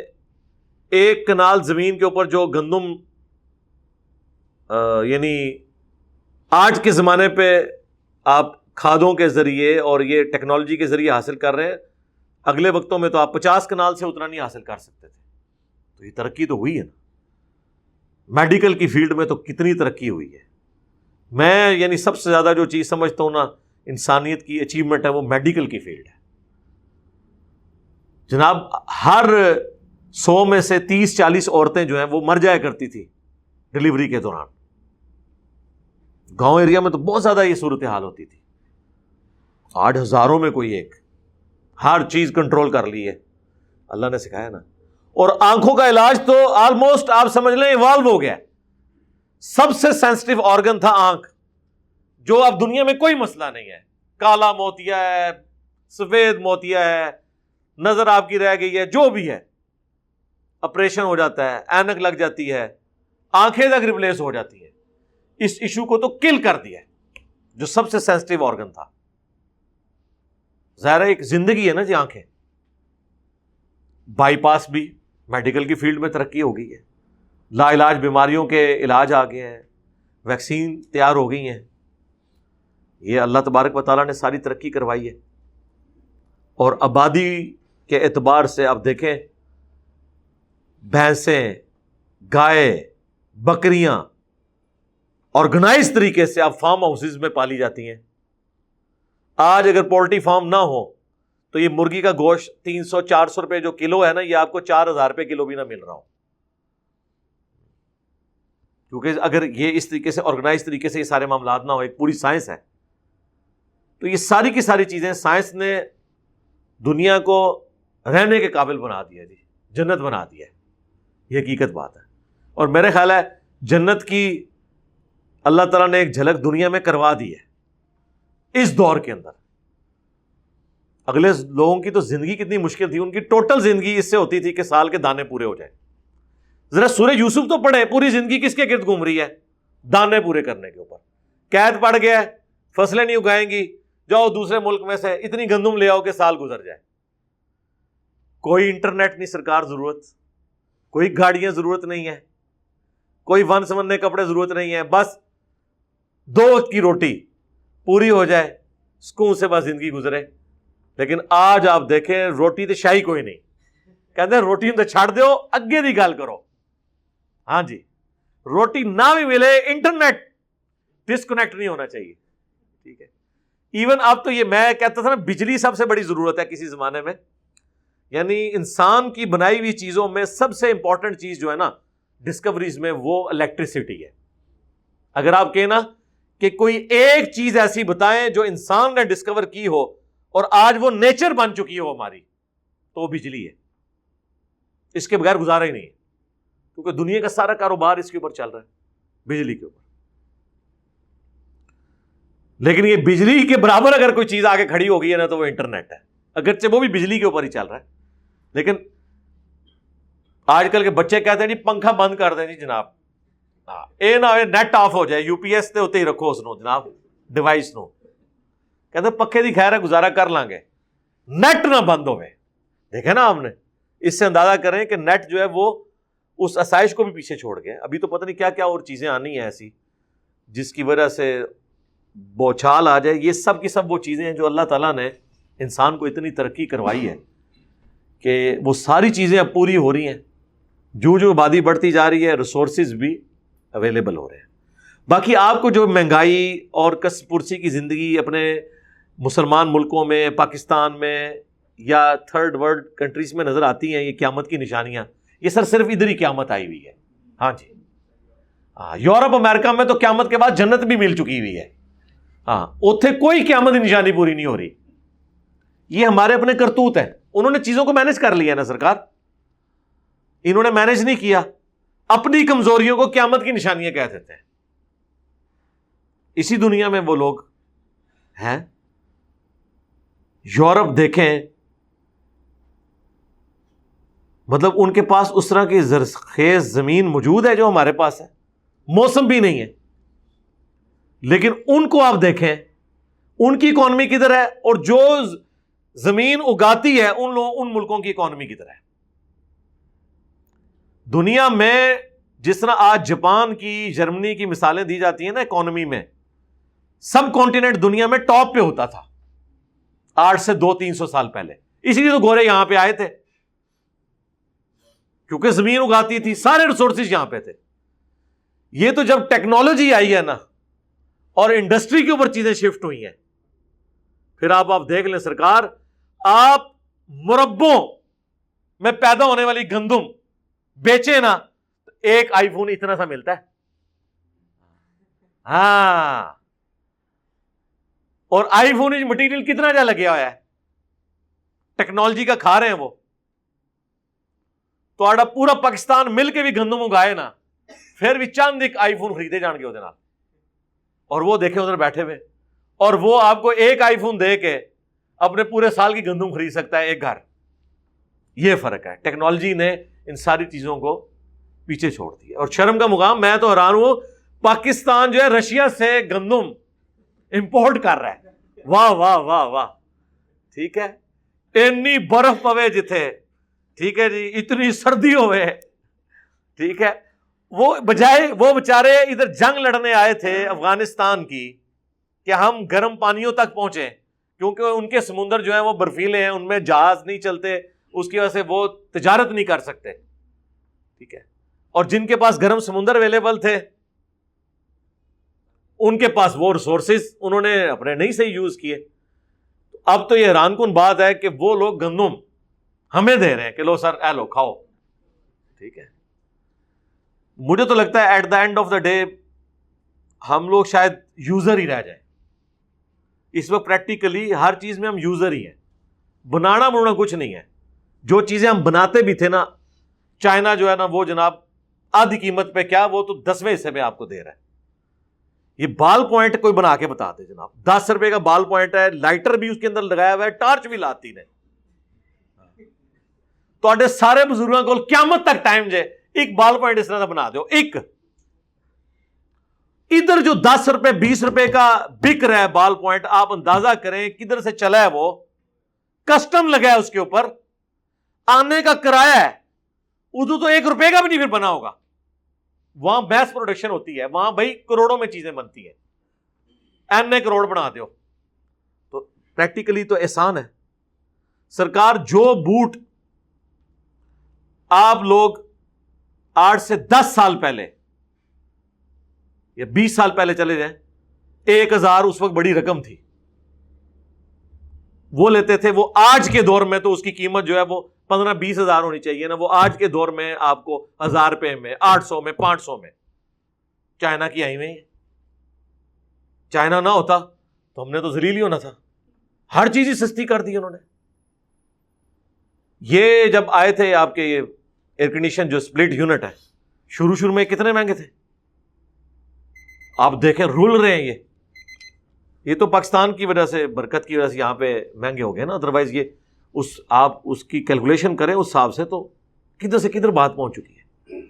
ایک کنال زمین کے اوپر جو گندم یعنی آج کے زمانے پہ آپ کھادوں کے ذریعے اور یہ ٹیکنالوجی کے ذریعے حاصل کر رہے ہیں، اگلے وقتوں میں تو آپ 50 کنال سے اتنا نہیں حاصل کر سکتے تھے. تو یہ ترقی تو ہوئی ہے نا. میڈیکل کی فیلڈ میں تو کتنی ترقی ہوئی ہے. میں یعنی سب سے زیادہ جو چیز سمجھتا ہوں نا انسانیت کی اچیومنٹ ہے وہ میڈیکل کی فیلڈ ہے. جناب ہر 100 میں سے 30-40 عورتیں جو ہیں وہ مر جایا کرتی تھی ڈلیوری کے دوران. گاؤں ایریا میں تو بہت زیادہ یہ صورتحال ہوتی تھی. آج ہزاروں میں کوئی ایک، ہر چیز کنٹرول کر لی ہے، اللہ نے سکھایا نا. اور آنکھوں کا علاج تو آلموسٹ آپ سمجھ لیں ایوالو ہو گیا. سب سے سینسٹیو آرگن تھا آنکھ، جو اب دنیا میں کوئی مسئلہ نہیں ہے. کالا موتیا ہے، سفید موتیا ہے، نظر آپ کی رہ گئی ہے، جو بھی ہے آپریشن ہو جاتا ہے، اینک لگ جاتی ہے، آنکھیں تک ریپلیس ہو جاتی ہے. اس ایشو کو تو کل کر دیا جو سب سے سینسٹیو آرگن تھا. ظاہر ایک زندگی ہے نا جی آنکھیں. بائی پاس بھی میڈیکل کی فیلڈ میں ترقی ہو گئی ہے. لا علاج بیماریوں کے علاج آ گئے ہیں، ویکسین تیار ہو گئی ہیں. یہ اللہ تبارک و تعالیٰ نے ساری ترقی کروائی ہے. اور آبادی کے اعتبار سے آپ دیکھیں بھینسیں، گائے، بکریاں آرگنائز طریقے سے آپ فارم ہاؤسز میں پالی جاتی ہیں. آج اگر پولٹری فارم نہ ہو تو یہ مرغی کا گوشت 300-400 روپے جو کلو ہے نا، یہ آپ کو 4000 روپے کلو بھی نہ مل رہا ہو. کیونکہ اگر یہ اس طریقے سے آرگنائز طریقے سے یہ سارے معاملات نہ ہو، ایک پوری سائنس ہے. تو یہ ساری کی ساری چیزیں سائنس نے دنیا کو رہنے کے قابل بنا دیا جی، جنت بنا دیا ہے. یہ حقیقت بات ہے. اور میرے خیال ہے جنت کی اللہ تعالیٰ نے ایک جھلک دنیا میں کروا دی ہے اس دور کے اندر. اگلے لوگوں کی تو زندگی کتنی مشکل تھی، ان کی ٹوٹل زندگی اس سے ہوتی تھی کہ سال کے دانے پورے ہو جائیں. ذرا سورہ یوسف تو پڑھے، پوری زندگی کس کے گرد گھوم رہی ہے؟ دانے پورے کرنے کے اوپر. قید پڑ گیا ہے، فصلیں نہیں اگائیں گی، جاؤ دوسرے ملک میں سے اتنی گندم لے آؤ کہ سال گزر جائے. کوئی انٹرنیٹ نہیں سرکار ضرورت، کوئی گاڑیاں ضرورت نہیں ہے، کوئی ون سمنے کپڑے ضرورت نہیں ہے. بس 2 وقت کی روٹی پوری ہو جائے، سکون سے بس زندگی گزرے. لیکن آج آپ دیکھیں روٹی تو شاہی کوئی نہیں. کہتے ہیں روٹی تو چھڑ دیو، اگے دی گل کرو. ہاں جی، روٹی نہ بھی ملے انٹرنیٹ ڈسکنیکٹ نہیں ہونا چاہیے. ٹھیک ہے. ایون اب تو یہ میں کہتا تھا نا, بجلی سب سے بڑی ضرورت ہے کسی زمانے میں. یعنی انسان کی بنائی ہوئی چیزوں میں سب سے امپورٹنٹ چیز جو ہے نا ڈسکوریز میں, وہ الیکٹریسٹی ہے. اگر آپ کہنا کہ کوئی ایک چیز ایسی بتائیں جو انسان نے ڈسکور کی ہو اور آج وہ نیچر بن چکی ہو ہماری, تو وہ بجلی ہے. اس کے بغیر گزارا ہی نہیں ہے, کیونکہ دنیا کا سارا کاروبار اس کے اوپر چل رہا ہے, بجلی کے اوپر. لیکن یہ بجلی کے برابر اگر کوئی چیز آگے کھڑی ہو گئی ہے نا تو وہ انٹرنیٹ ہے, اگرچہ وہ بھی بجلی کے اوپر ہی چل رہا ہے. لیکن آج کل کے بچے کہتے ہیں جی پنکھا بند کر دیں جی جناب, اے نہ نیٹ آف ہو جائے, یو پی ایس تے ہوتے ہی رکھو اس نو جناب ڈیوائس نو. کہتے پکے دی خیر ہے گزارا کر لیں گے, نیٹ نہ بند ہوئے. دیکھیں نا آپ نے, اس سے اندازہ کریں کہ نیٹ جو ہے وہ اس آسائش کو بھی پیچھے چھوڑ گیا. ابھی تو پتہ نہیں کیا کیا اور چیزیں آنی ہیں ایسی جس کی وجہ سے بوچھال آ جائے. یہ سب کی سب وہ چیزیں ہیں جو اللہ تعالیٰ نے انسان کو اتنی ترقی کروائی ہے کہ وہ ساری چیزیں اب پوری ہو رہی ہیں. جو آبادی بڑھتی جا رہی ہے, ریسورسز بھی اویلیبل ہو رہے ہیں. باقی آپ کو جو مہنگائی اور کس پرسی کی زندگی اپنے مسلمان ملکوں میں, پاکستان میں یا تھرڈ ورلڈ کنٹریز میں نظر آتی ہیں, یہ قیامت کی نشانیاں, یہ صرف ادھر ہی قیامت آئی ہوئی ہے. ہاں جی, یورپ امریکہ میں تو قیامت کے بعد جنت بھی مل چکی ہوئی ہے. ہاں, اتنے کوئی قیامت نشانی پوری نہیں ہو رہی. یہ ہمارے اپنے کرتوت ہیں, انہوں نے چیزوں کو مینج کر لیا نا سرکار, انہوں نے مینج نہیں کیا, اپنی کمزوریوں کو قیامت کی نشانیاں کہہ دیتے ہیں. اسی دنیا میں وہ لوگ ہیں. یورپ دیکھیں, مطلب ان کے پاس اس طرح کی زرخیز زمین موجود ہے جو ہمارے پاس ہے, موسم بھی نہیں ہے, لیکن ان کو آپ دیکھیں ان کی اکانومی کدھر ہے, اور جو زمین اگاتی ہے ان ملکوں کی اکانومی کدھر ہے. دنیا میں جس طرح آج جاپان کی, جرمنی کی مثالیں دی جاتی ہیں نا اکانومی میں, سب کانٹیننٹ دنیا میں ٹاپ پہ ہوتا تھا آج سے 200-300 سال پہلے. اسی لیے تو گورے یہاں پہ آئے تھے, کیونکہ زمین اگاتی تھی, سارے ریسورسز یہاں پہ تھے. یہ تو جب ٹیکنالوجی آئی ہے نا اور انڈسٹری کے اوپر چیزیں شفٹ ہوئی ہیں, پھر آپ دیکھ لیں سرکار, آپ مربوں میں پیدا ہونے والی گندم بیچے نا تو ایک آئی فون اتنا سا ملتا ہے. ہاں, اور آئی فون مٹیریل کتنا جا لگیا ہوا ہے, ٹیکنالوجی کا کھا رہے ہیں وہ. تو آڑا پورا پاکستان مل کے بھی گندم اگائے نا, پھر بھی چند ایک آئی فون خریدے جان گے ادھر, اور وہ دیکھیں ادھر بیٹھے ہوئے, اور وہ آپ کو ایک آئی فون دے کے اپنے پورے سال کی گندم خرید سکتا ہے ایک گھر. یہ فرق ہے, ٹیکنالوجی نے ان ساری چیزوں کو پیچھے چھوڑ دیا. اور شرم کا مقام, میں تو حیران ہوں, پاکستان جو ہے رشیا سے گندم امپورٹ کر رہا ہے. واہ واہ واہ واہ. ٹھیک ہے, اتنی برف پوے جتھے, ٹھیک ہے جی, اتنی سردی ہوئے, ٹھیک ہے, وہ بجائے وہ بےچارے ادھر جنگ لڑنے آئے تھے افغانستان کی کہ ہم گرم پانیوں تک پہنچے, کیونکہ ان کے سمندر جو ہیں وہ برفیلے ہیں, ان میں جہاز نہیں چلتے, اس کی وجہ سے وہ تجارت نہیں کر سکتے. ٹھیک ہے, اور جن کے پاس گرم سمندر اویلیبل تھے ان کے پاس وہ ریسورسز انہوں نے اپنے نہیں صحیح یوز کیے. اب تو یہ حیران کن بات ہے کہ وہ لوگ گندم ہمیں دے رہے ہیں کہ لو سر اے لو کھاؤ. ٹھیک ہے, مجھے تو لگتا ہے at the end of the day ہم لوگ شاید یوزر ہی رہ جائیں. اس وقت پریکٹیکلی ہر چیز میں ہم یوزر ہی ہیں, بنانا کچھ نہیں ہے. جو چیزیں ہم بناتے بھی تھے نا, چائنا جو ہے نا وہ جناب آدھی قیمت پہ, کیا وہ تو 10ویں حصے میں آپ کو دے رہا ہے. یہ بال پوائنٹ کوئی بنا کے بتا دے جناب, 10 روپے کا بال پوائنٹ ہے, لائٹر بھی اس کے اندر لگایا ہوا ہے, ٹارچ بھی لاتی نے. تو سارے بزرگوں کو قیامت تک ٹائم جائے ایک بال پوائنٹ اس طرح سے بنا دو. ایک ادھر جو 10 روپے 20 روپے کا بک رہا ہے بال پوائنٹ, آپ اندازہ کریں کدھر سے چلا ہے, وہ کسٹم لگا ہے اس کے اوپر, آنے کا کرایہ ہے, ادھر تو 1 روپے کا بھی نہیں پھر بنا ہوگا. وہاں میس پروڈکشن ہوتی ہے, وہاں بھائی کروڑوں میں چیزیں بنتی ہیں, این کروڑ بنا دو. تو پریکٹیکلی تو احسان ہے. سرکار جو بوٹ آپ لوگ 8 سے 10 سال پہلے یا 20 سال پہلے چلے جائیں، 1000 اس وقت بڑی رقم تھی، وہ لیتے تھے. وہ آج کے دور میں تو اس کی قیمت جو ہے وہ 15-20 ہزار ہونی چاہیے نا. وہ آج کے دور میں آپ کو 1000 روپے میں، 800 میں، 500 میں. چائنا کی آئی میں، چائنا نہ ہوتا تو ہم نے تو ذلیل ہی ہونا تھا. ہر چیز ہی سستی کر دی انہوں نے. یہ جب آئے تھے آپ کے یہ ایئر کنڈیشن جو سپلٹ یونٹ ہے، شروع میں کتنے مہنگے تھے. آپ دیکھیں رول رہے ہیں یہ تو پاکستان کی وجہ سے، برکت کی وجہ سے یہاں پہ مہنگے ہو گئے نا. ادروائز یہ آپ اس کی کیلکولیشن کریں اس حساب سے تو کدھر سے کدھر بات پہنچ چکی ہے.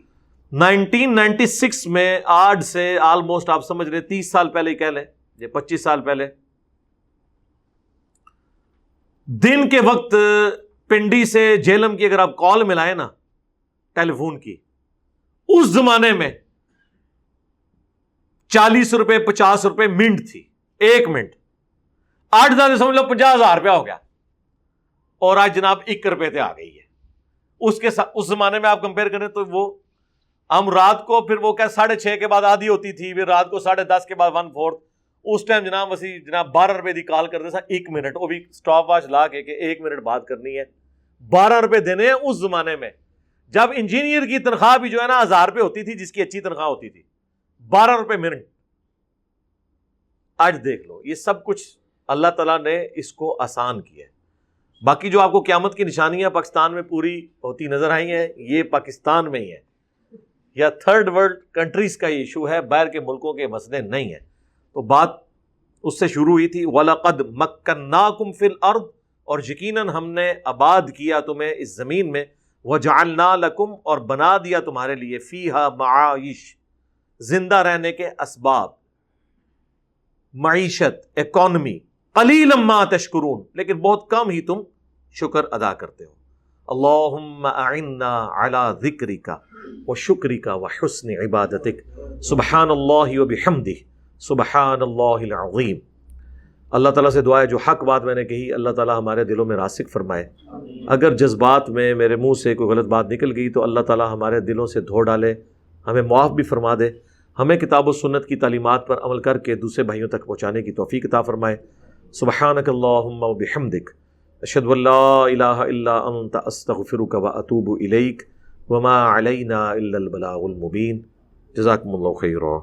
1996 میں آج سے آلموسٹ آپ سمجھ رہے 30 سال پہلے ہی کہہ لیں، یہ 25 سال پہلے، دن کے وقت پنڈی سے جیلم کی اگر آپ کال ملائیں نا ٹیلی فون کی، اس زمانے میں 40 روپے 50 روپے منٹ تھی، 1 منٹ. 8 ہزار سمجھ لو 50,000 روپیہ ہو گیا، اور آج جناب 1 روپے پہ آ گئی ہے. اس کے ساتھ اس زمانے میں آپ کمپیئر کریں تو وہ ہم رات کو پھر وہ کیا 6:30 کے بعد آدھی ہوتی تھی، پھر رات کو 10:30 کے بعد 1/4. اس ٹائم جناب وسیع جناب 12 روپے دی کال کرتے تھا 1 منٹ، وہ بھی سٹاپ واچ لا کے کہ 1 منٹ بات کرنی ہے. 12 روپے دینے ہیں اس زمانے میں، جب انجینئر کی تنخواہ بھی جو ہے نا 1000 روپے ہوتی تھی، جس کی اچھی تنخواہ ہوتی تھی. 12 روپے منٹ. آج دیکھ لو، یہ سب کچھ اللہ تعالیٰ نے اس کو آسان کیا ہے. باقی جو آپ کو قیامت کی نشانیاں پاکستان میں پوری ہوتی نظر آئی ہیں، یہ پاکستان میں ہی ہے، یا تھرڈ ورلڈ کنٹریز کا ایشو ہے، باہر کے ملکوں کے مسئلے نہیں ہیں. تو بات اس سے شروع ہوئی تھی، وَلَقَدْ مَكَّنَّاكُمْ فِي الْأَرْضِ، اور یقیناً ہم نے آباد کیا تمہیں اس زمین میں، وَجَعَلْنَا لَكُمْ، اور بنا دیا تمہارے لیے، فِيهَا مَعَائِشْ، زندہ رہنے کے اسباب، معیشت، اکانومی. قَلِيلًا مَا تَشْكُرُونَ، لیکن بہت کم ہی تم شکر ادا کرتے ہو. اللہم اعنا علی ذکرک وشکرک وحسن عبادتک، سبحان اللہ وبحمدہ، سبحان اللہ العظیم. اللہ تعالیٰ سے دعا ہے جو حق بات میں نے کہی اللہ تعالیٰ ہمارے دلوں میں راسخ فرمائے. اگر جذبات میں میرے منہ سے کوئی غلط بات نکل گئی تو اللہ تعالیٰ ہمارے دلوں سے دھو ڈالے، ہمیں معاف بھی فرما دے، ہمیں کتاب و سنت کی تعلیمات پر عمل کر کے دوسرے بھائیوں تک پہنچانے کی توفیق عطا فرمائے. سبحانک اللہم وبحمدک، اشہد ان لا الہ الا انت، استغفرک واتوب الیک، وما علینا الا البلاغ المبین. جزاکم اللہ خیرا.